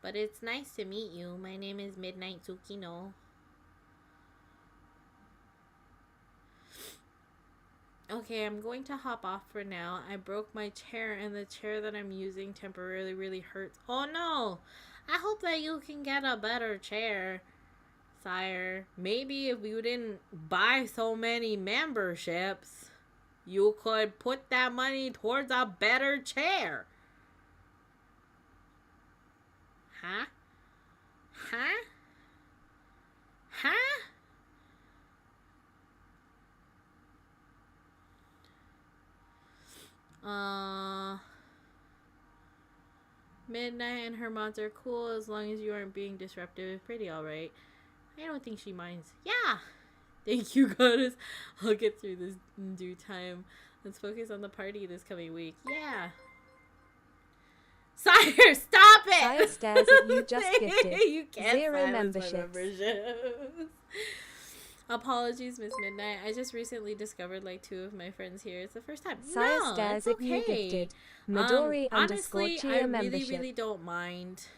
But it's nice to meet you. My name is Midnight Tsukino. Okay, I'm going to hop off for now. I broke my chair, and the chair that I'm using temporarily really hurts. Oh no! I hope that you can get a better chair, sire. Maybe if you didn't buy so many memberships, you could put that money towards a better chair. Huh? Midnight and her mods are cool as long as you aren't being disruptive. Pretty alright. I don't think she minds. Yeah! Thank you, goddess. I'll get through this in due time. Let's focus on the party this coming week. Yeah! Sire, stop it! Sire stares at you just gifted. You can't 0 memberships. memberships. Apologies, Miss Midnight. I just recently discovered 2 of my friends here. It's the first time. Sire No, stares it's at you okay. gifted. Midori Honestly, _Chia I membership. really don't mind.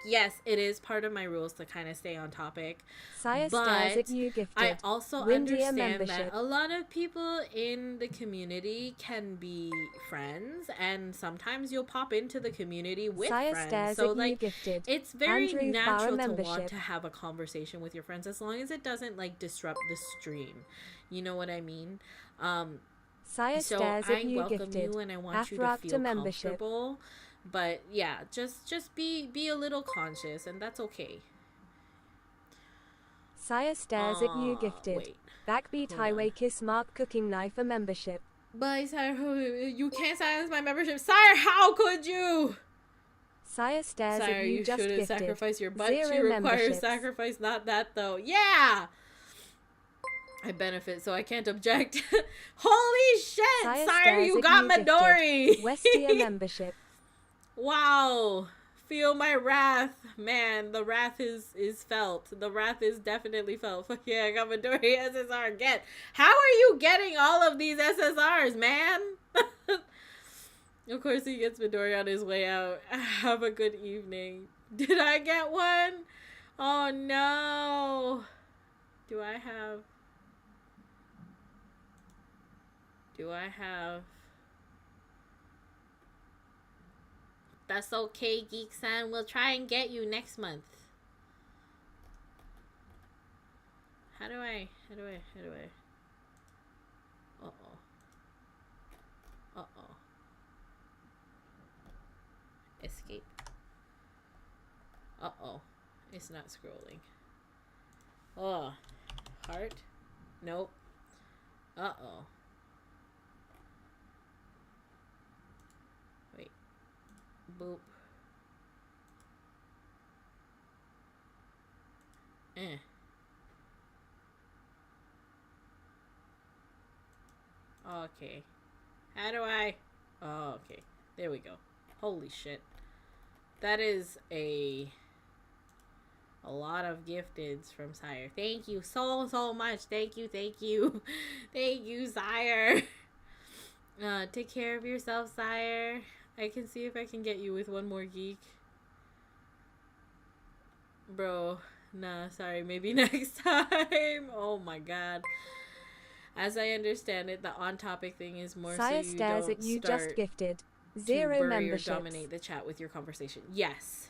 Yes, it is part of my rules to kind of stay on topic. Sire stares at you gifted. I also Windia understand membership. that a lot of people in the community can be friends, and sometimes you'll pop into the community with Sire friends. stares So at you gifted. it's very Andrew natural Farah to want membership. to have a conversation with your friends as long as it doesn't disrupt the stream. You know what I mean? Sire So stares I at you welcome gifted. you and I want you to Afrafter feel membership. comfortable. But yeah, just be a little conscious, and that's okay. Sire stares at you gifted. Wait. Backbeat Hold highway on. kiss mark cooking knife a membership. But Sire, you can't silence my membership. Sire, how could you? Sire stares Sire, at you you just shouldn't gifted. sacrifice your butt. 0 She requires memberships. sacrifice, not that though. Yeah! I benefit, so I can't object. Holy shit, Sire Sire, stares you at got you Midori! gifted. Westia membership. Wow. Feel my wrath. Man, the wrath is felt. The wrath is definitely felt. Fuck yeah, I got Midori SSR again. How are you getting all of these SSRs, man? Of course he gets Midori on his way out. Have a good evening. Did I get one? Oh no. Do I have... That's okay, Geek-san. We'll try and get you next month. How do I? Uh-oh. Escape. Uh-oh. It's not scrolling. Oh. Heart? Nope. Uh-oh. Wait. Boop. Okay. How do I... Oh, okay. There we go. Holy shit. That is a lot of gifteds from Sire. Thank you so much. Thank you. Thank you, Sire. Take care of yourself, Sire. I can see if I can get you with one more geek. Bro, nah, sorry. Maybe next time. Oh my god. As I understand it, the on-topic thing is more Sire so you stares don't at you start just gifted. to Zero bury or memberships. dominate the chat with your conversation. Yes.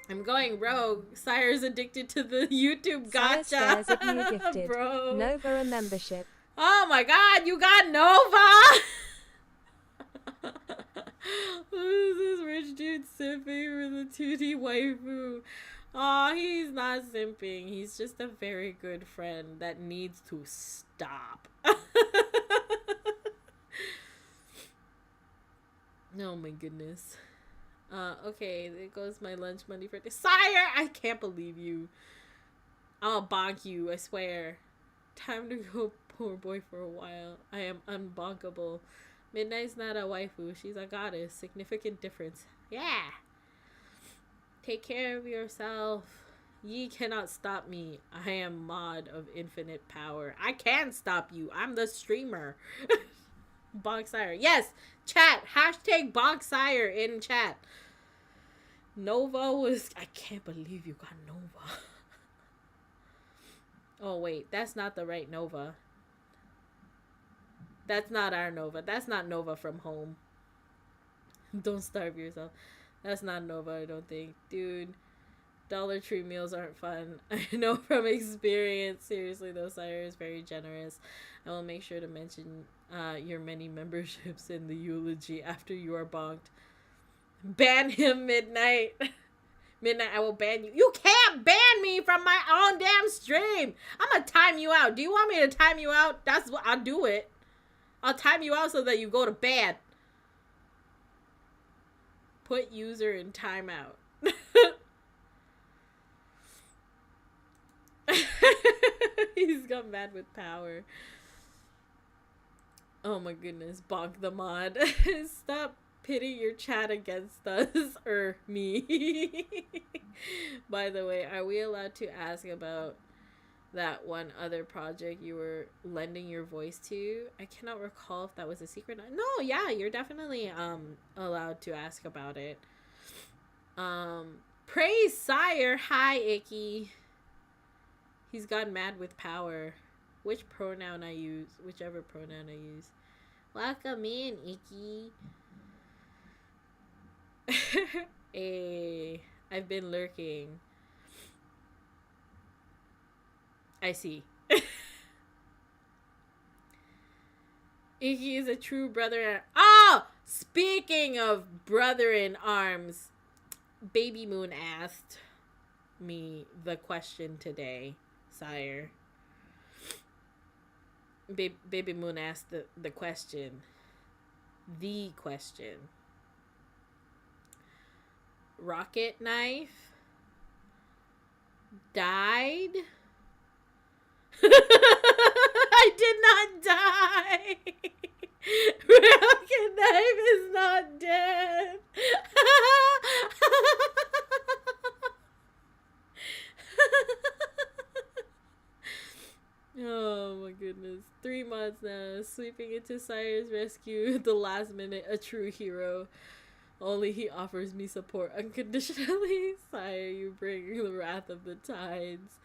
I'm going rogue. Sire's addicted to the YouTube gotcha. Sire stares at you gifted. Bro. Nova a membership. Oh my god, you got Nova! Who's this rich dude simping for the 2D waifu? Aw, he's not simping. He's just a very good friend that needs to stop. Oh my goodness. Okay, there goes my lunch money for this. Sire, I can't believe you. I'll bonk you, I swear. Time to go poor boy for a while. I am unbonkable. Midnight's not a waifu. She's a goddess. Significant difference. Yeah. Take care of yourself. Ye cannot stop me. I am mod of infinite power. I can stop you. I'm the streamer. Bonk Sire. Yes. Chat. Hashtag Bonk Sire in chat. Nova was... I can't believe you got Nova. Oh, wait. That's not the right Nova. That's not our Nova. That's not Nova from home. Don't starve yourself. That's not Nova, I don't think. Dude, Dollar Tree meals aren't fun. I know from experience. Seriously, though, Sire is very generous. I will make sure to mention your many memberships in the eulogy after you are bonked. Ban him, Midnight. Midnight, I will ban you. You can't ban me from my own damn stream. I'm gonna time you out. Do you want me to time you out? That's what I'll do it. I'll time you out so that you go to bed. Put user in timeout. He's got mad with power. Oh my goodness. Bonk the mod. Stop pitting your chat against us or me. By the way, are we allowed to ask about that one other project you were lending your voice to? I cannot recall if that was a secret. No, yeah, you're definitely allowed to ask about it. Praise Sire. Hi, Icky. He's gone mad with power. Which pronoun I use? Whichever pronoun I use. Welcome in, Icky. Hey, I've been lurking. I see. Icky is a true brother. Oh! Speaking of brother in arms, Baby Moon asked me the question today, Sire. Baby Moon asked the question. The question. Rocket Knife died? I did not die. Rocket Knife is not dead. Oh my goodness. 3 months now, sweeping into Sire's rescue at the last minute, a true hero. Only he offers me support unconditionally. Sire, you bring the wrath of the tides.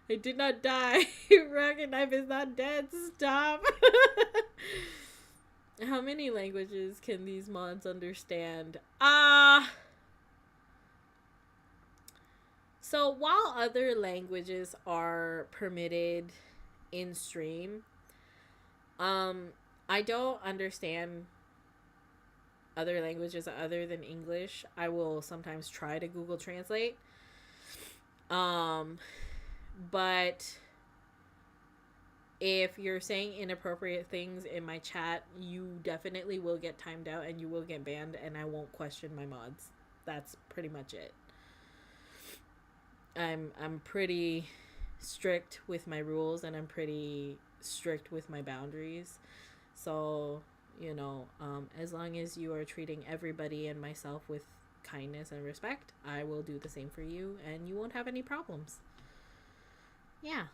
I did not die. Rocket Knife is not dead. Stop. How many languages can these mods understand? So while other languages are permitted in stream, I don't understand other languages other than English. I will sometimes try to Google Translate. But if you're saying inappropriate things in my chat, you definitely will get timed out and you will get banned, and I won't question my mods. That's pretty much it. I'm pretty strict with my rules, and I'm pretty strict with my boundaries. So, you know, as long as you are treating everybody and myself with kindness and respect, I will do the same for you, and you won't have any problems. Yeah.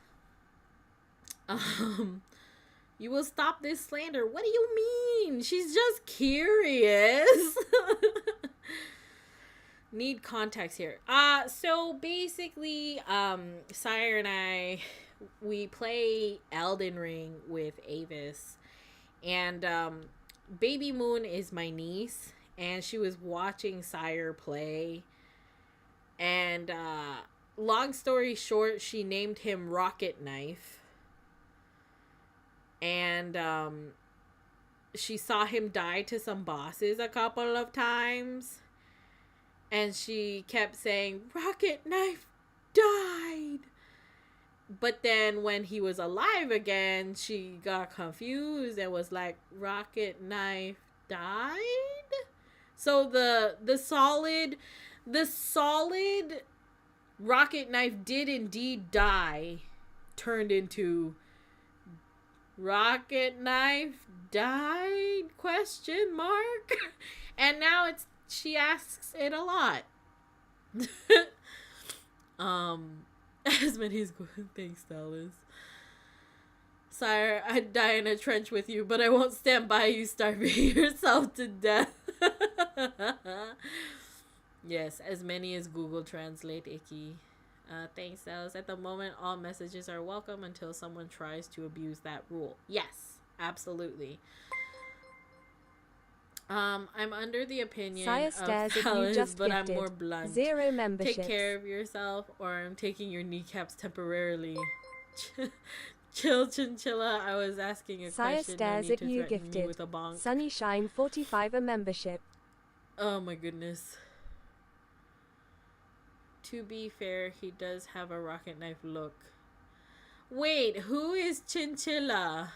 You will stop this slander. What do you mean? She's just curious. Need context here. So basically, Sire and I, we play Elden Ring with Avis, and Baby Moon is my niece, and she was watching Sire play, and long story short, she named him Rocket Knife, and she saw him die to some bosses a couple of times, and she kept saying, Rocket Knife died. But then when he was alive again, she got confused and was like, Rocket Knife died? So the solid Rocket Knife did indeed die turned into Rocket Knife died ? And now she asks it a lot. As many as good. Thanks, Dallas. Sire, I'd die in a trench with you, but I won't stand by you starving yourself to death. Yes, as many as Google Translate, Icky. Thanks, Dallas. At the moment, all messages are welcome until someone tries to abuse that rule. Yes, absolutely. I'm under the opinion Sire of stares at you Dallas, just but I'm gifted. more blunt. 0 memberships. Take care of yourself, or I'm taking your kneecaps temporarily. Chill, chinchilla. I was asking a Sire question. stares No need at to you threaten me gifted. with a bonk. Sunnyshine 45 a membership. Oh my goodness. To be fair, he does have a Rocket Knife look. Wait, who is Chinchilla?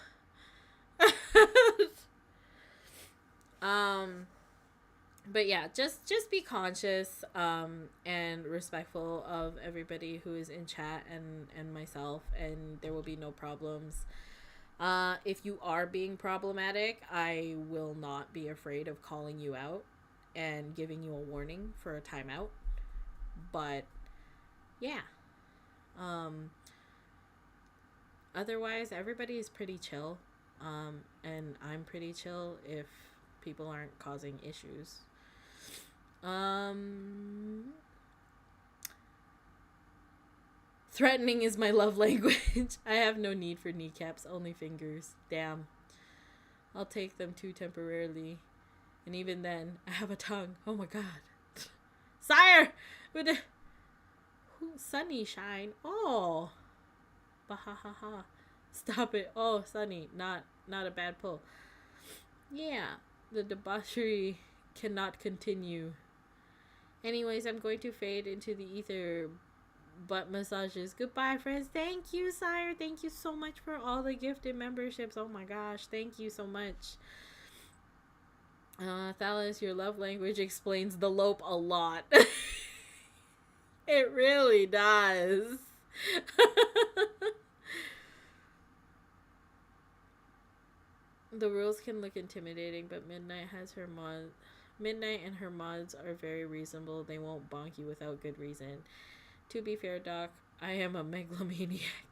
But yeah, just be conscious and respectful of everybody who is in chat and myself, and there will be no problems. If you are being problematic, I will not be afraid of calling you out and giving you a warning for a timeout. But yeah, otherwise everybody is pretty chill, and I'm pretty chill if people aren't causing issues. Threatening is my love language. I have no need for kneecaps, only fingers. Damn. I'll take them too temporarily, and even then I have a tongue. Oh my god. Sire! Sunnyshine. Oh. Bahahaha. Stop it. Oh, Sunny. Not a bad pull. Yeah. The debauchery cannot continue. Anyways, I'm going to fade into the ether. Butt massages. Goodbye, friends. Thank you, Sire. Thank you so much for all the gifted memberships. Oh my gosh. Thank you so much. Thalas, your love language explains the lope a lot. It really does. The rules can look intimidating, but Midnight and her mods are very reasonable. They won't bonk you without good reason. To be fair, Doc, I am a megalomaniac.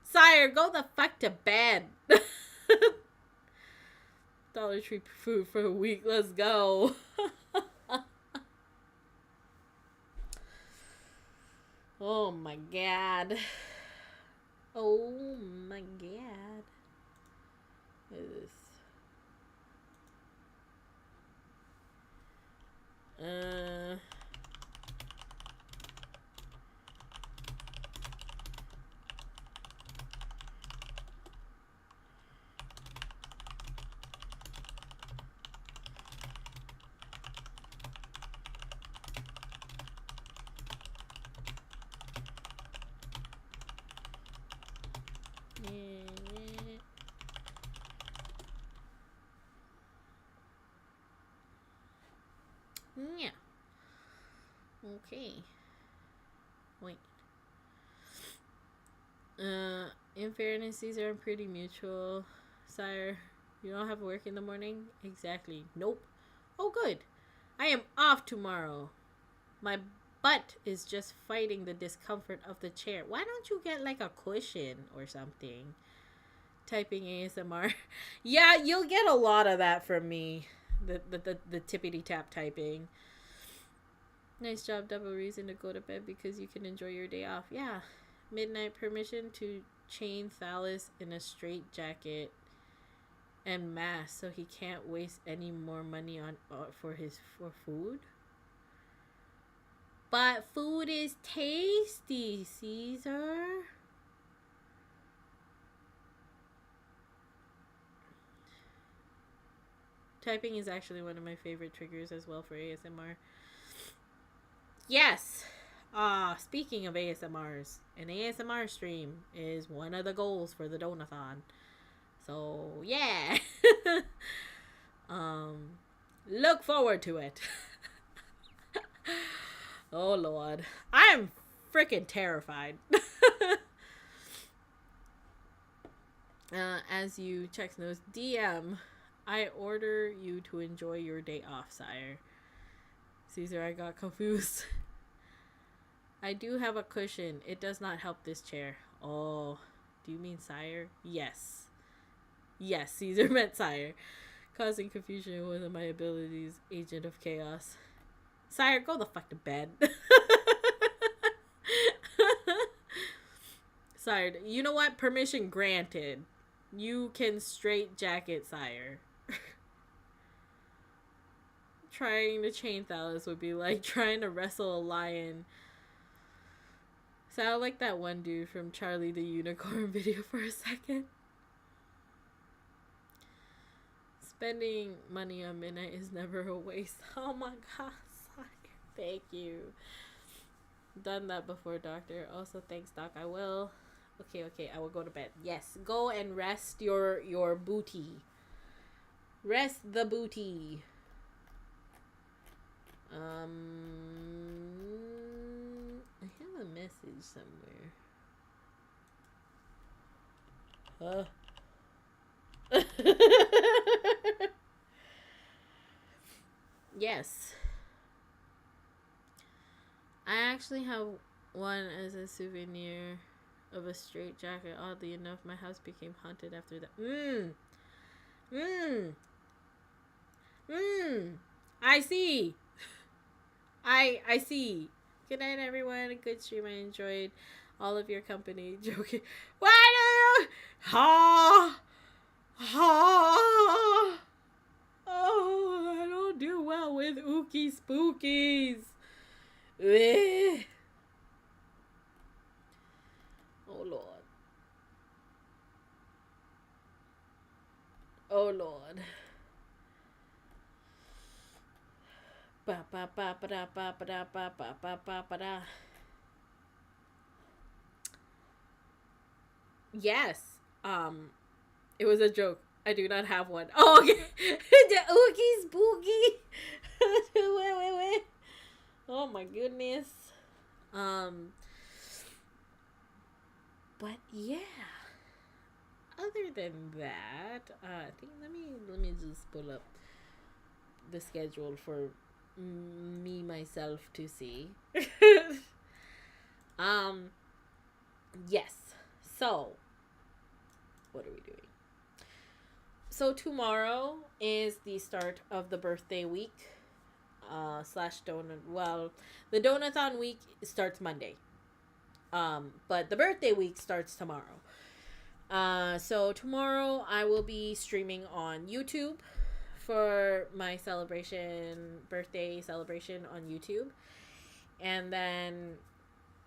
Sire, go the fuck to bed. Dollar Tree food for a week. Let's go. Oh my god. Oh my god. What is this? Yeah. Okay. Wait. In fairness, these are pretty mutual. Sire, you don't have work in the morning? Exactly. Nope. Oh, good. I am off tomorrow. My butt is just fighting the discomfort of the chair. Why don't you get like a cushion or something? Typing ASMR. Yeah, you'll get a lot of that from me. The tippity tap typing. Nice job, double reason to go to bed because you can enjoy your day off. Yeah. Midnight permission to chain Thales in a straight jacket and mask so he can't waste any more money on for food. But food is tasty, Caesar. Typing is actually one of my favorite triggers as well for ASMR. Yes. Speaking of ASMRs, an ASMR stream is one of the goals for the Donathon. So, yeah. Look forward to it. Oh, Lord. I am freaking terrified. As you check notes, DM, I order you to enjoy your day off, sire. Caesar, I got confused. I do have a cushion. It does not help this chair. Oh, do you mean sire? Yes. Yes, Caesar meant sire. Causing confusion with my abilities, agent of chaos. Sire, go the fuck to bed. Sire, you know what? Permission granted. You can straight jacket sire. Trying to chain Thales would be like trying to wrestle a lion. Sound like that one dude from Charlie the Unicorn video for a second. Spending money on Midnight is never a waste. Oh my god, sire. Thank you. Done that before, doctor. Also, thanks, doc. I will. Okay, I will go to bed. Yes, go and rest your booty. Rest the booty. I have a message somewhere. Yes. I actually have one as a souvenir of a straight jacket. Oddly enough, my house became haunted after that. I see. I see. Good night, everyone. A good stream. I enjoyed all of your company. Joking. Why do you? Ha! Ha! Oh, I don't do well with ookie spookies. Ugh. Oh, Lord. Oh, Lord. Ba ba ba ba da ba ba da ba ba ba ba ba da. Yes. It was a joke. I do not have one. Oh, okay. The ookie spooky. Wait. Oh my goodness. But yeah. Other than that, I think let me just pull up the schedule for me myself to see. um yes. So, what are we doing? So tomorrow is the start of the birthday week slash donut. Well, the donathon week starts Monday. But the birthday week starts tomorrow. So tomorrow I will be streaming on YouTube for my birthday celebration on YouTube. And then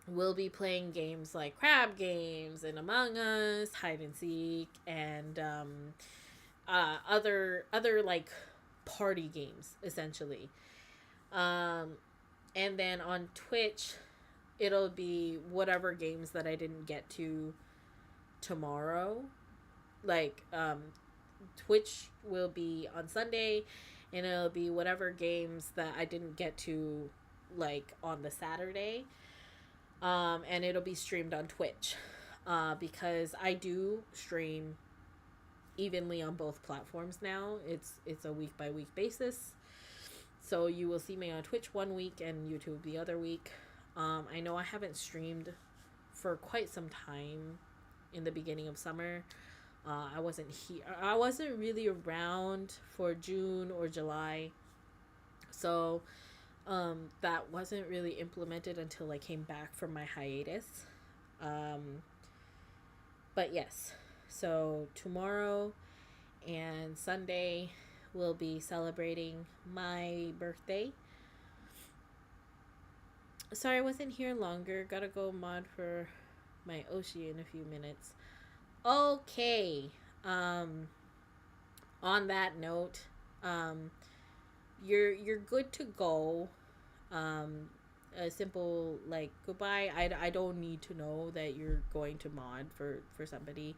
we'll be playing games like crab games and Among Us, hide and seek, and other like party games essentially. And then on Twitch, it'll be whatever games that I didn't get to tomorrow. Like Twitch will be on Sunday, and it'll be whatever games that I didn't get to like on the Saturday. And it'll be streamed on Twitch, because I do stream evenly on both platforms now. It's a week by week basis, so you will see me on Twitch one week and YouTube the other week. I know I haven't streamed for quite some time in the beginning of summer. I wasn't really around for June or July, so that wasn't really implemented until I came back from my hiatus. But yes, so tomorrow and Sunday we'll be celebrating my birthday. Sorry I wasn't here longer. Gotta go mod for my Oshi in a few minutes. Okay. On that note, you're good to go. A simple like goodbye. I don't need to know that you're going to mod for somebody.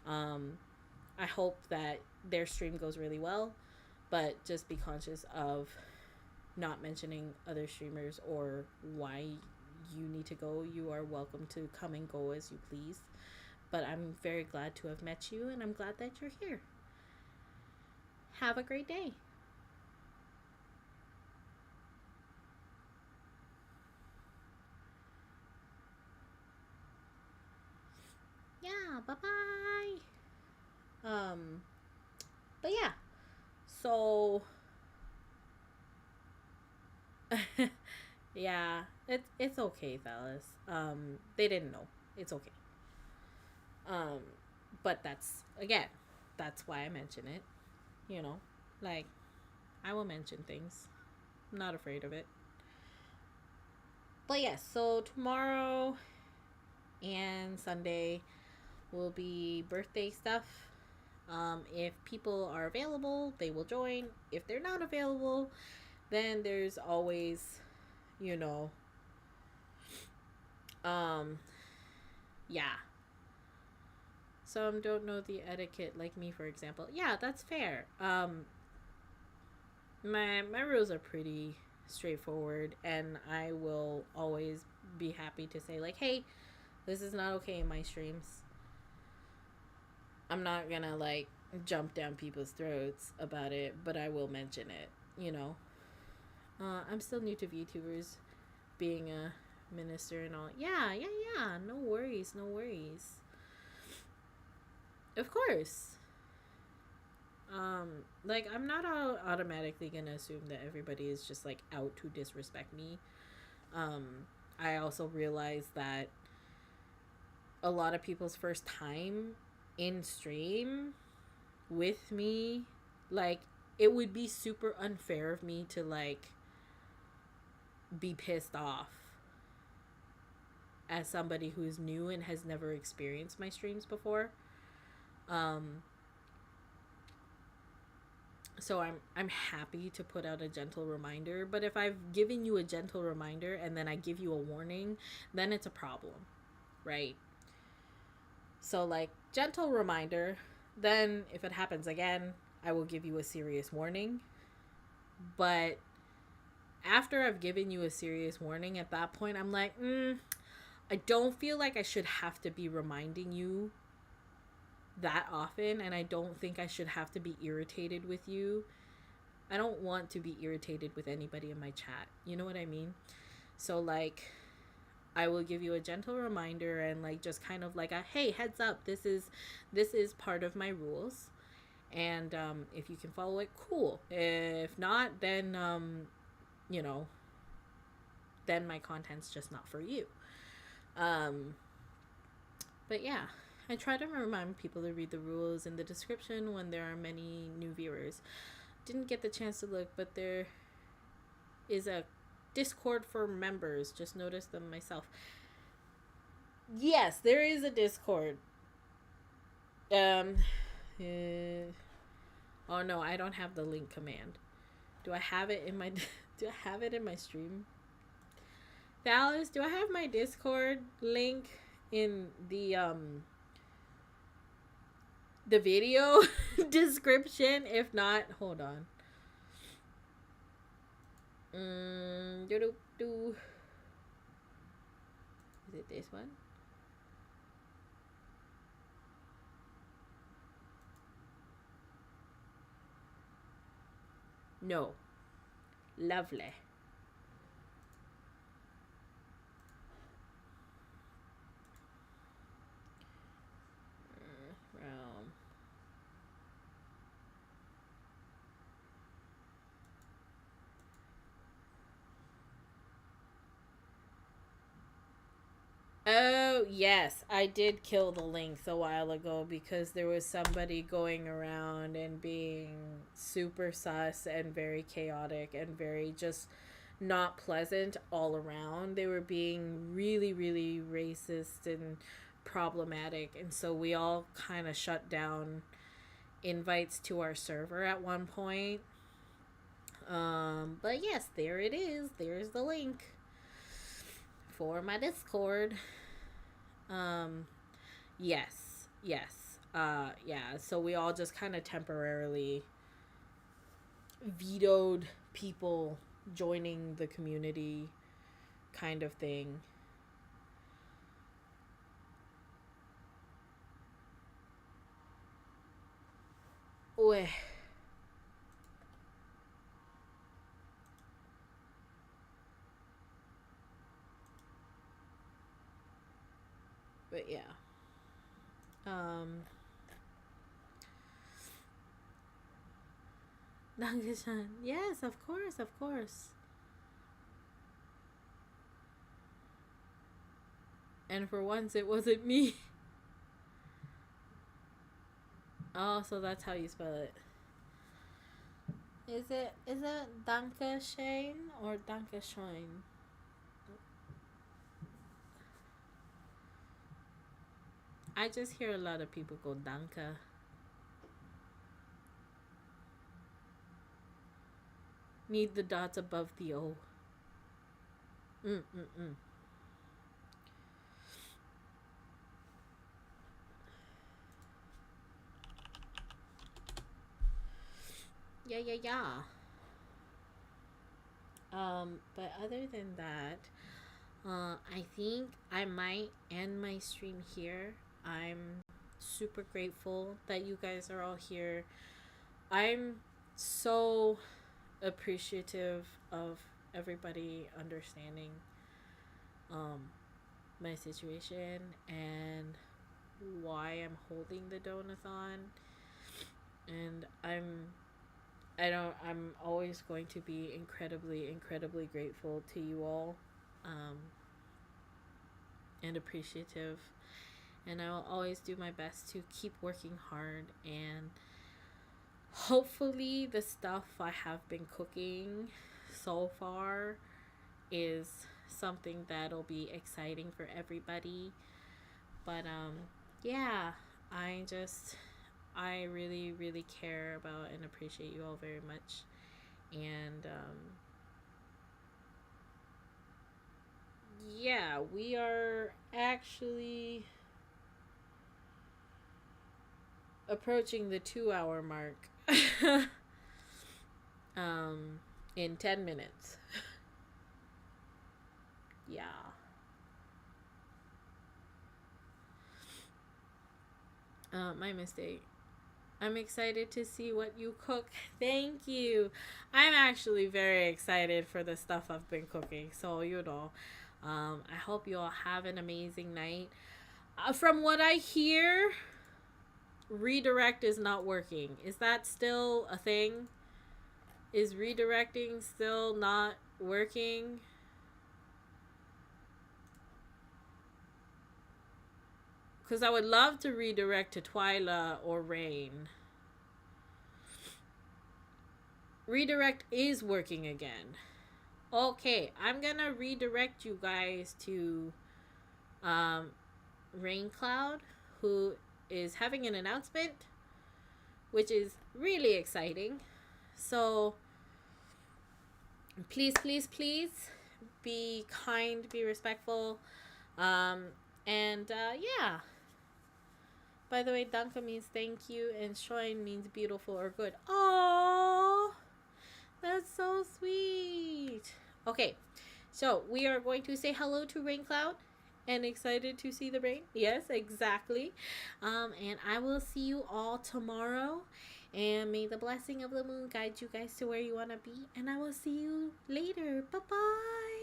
I hope that their stream goes really well, but just be conscious of not mentioning other streamers or why you need to go. You are welcome to come and go as you please, but I'm very glad to have met you, and I'm glad that you're here. Have a great day. Yeah, bye-bye. But yeah, so yeah, it's okay, fellas. They didn't know. It's okay. But that's why I mention it. You know, like, I will mention things. I'm not afraid of it. But yes, so tomorrow and Sunday will be birthday stuff. If people are available, they will join. If they're not available, then there's always, you know, yeah. Some don't know the etiquette, like me, for example. Yeah, that's fair. My rules are pretty straightforward, and I will always be happy to say, like, hey, this is not okay in my streams. I'm not gonna like jump down people's throats about it, but I will mention it, you know. I'm still new to VTubers, being a minister and all. Yeah. No worries. Of course. Like, I'm not automatically gonna assume that everybody is just like out to disrespect me. I also realize that a lot of people's first time in stream with me, like, it would be super unfair of me to like be pissed off as somebody who's new and has never experienced my streams before. So I'm happy to put out a gentle reminder, but if I've given you a gentle reminder and then I give you a warning, then it's a problem, right? So, like, gentle reminder, then if it happens again, I will give you a serious warning. But after I've given you a serious warning, at that point, I'm like, I don't feel like I should have to be reminding you that often, and I don't think I should have to be irritated with you. I don't want to be irritated with anybody in my chat. You know what I mean? So like, I will give you a gentle reminder and like just kind of like a hey, heads up, this is part of my rules. And if you can follow it, cool. If not, then you know, then my content's just not for you. But yeah, I try to remind people to read the rules in the description when there are many new viewers. Didn't get the chance to look, but there is a Discord for members. Just noticed them myself. Yes, there is a Discord. Oh no, I don't have the link command. Do I have it in my do I have it in my stream? Dallas, do I have my Discord link in the video description? If not, hold on. Is it this one? No. Lovely. Realm. Oh, yes. I did kill the lynx a while ago because there was somebody going around and being super sus and very chaotic and very just not pleasant all around. They were being really, really racist and problematic. And so we all kind of shut down invites to our server at one point. But yes, there it is. There's the link for my Discord. Yes. Yeah, so we all just kind of temporarily vetoed people joining the community kind of thing. Uwehhh. But yeah. Dankeschön. Yes, of course. And for once, it wasn't me. Oh, so that's how you spell it. Is it Dankeschön or Dankeschön? I just hear a lot of people go Danke. Need the dots above the O. Yeah. But other than that, I think I might end my stream here. I'm super grateful that you guys are all here. I'm so appreciative of everybody understanding my situation and why I'm holding the donathon. And I'm always going to be incredibly grateful to you all, and appreciative. And I will always do my best to keep working hard, and hopefully the stuff I have been cooking so far is something that'll be exciting for everybody. But yeah, I really care about and appreciate you all very much. And yeah, we are actually approaching the 2-hour mark in 10 minutes. Yeah. My mistake. I'm excited to see what you cook. Thank you. I'm actually very excited for the stuff I've been cooking. So, I hope you all have an amazing night. From what I hear, redirect is not working. Is that still a thing? Is redirecting still not working? Because I would love to redirect to Twyla or Rain. Redirect is working again. Okay, I'm gonna redirect you guys to Rain Cloud, who is having an announcement, which is really exciting. So please, please, please be kind, be respectful, yeah. By the way, Danka means thank you, and Shoin means beautiful or good. Oh, that's so sweet. Okay, so we are going to say hello to Rain Cloud and excited to see the rain. Yes, exactly. And I will see you all tomorrow. And may the blessing of the moon guide you guys to where you want to be. And I will see you later. Bye-bye.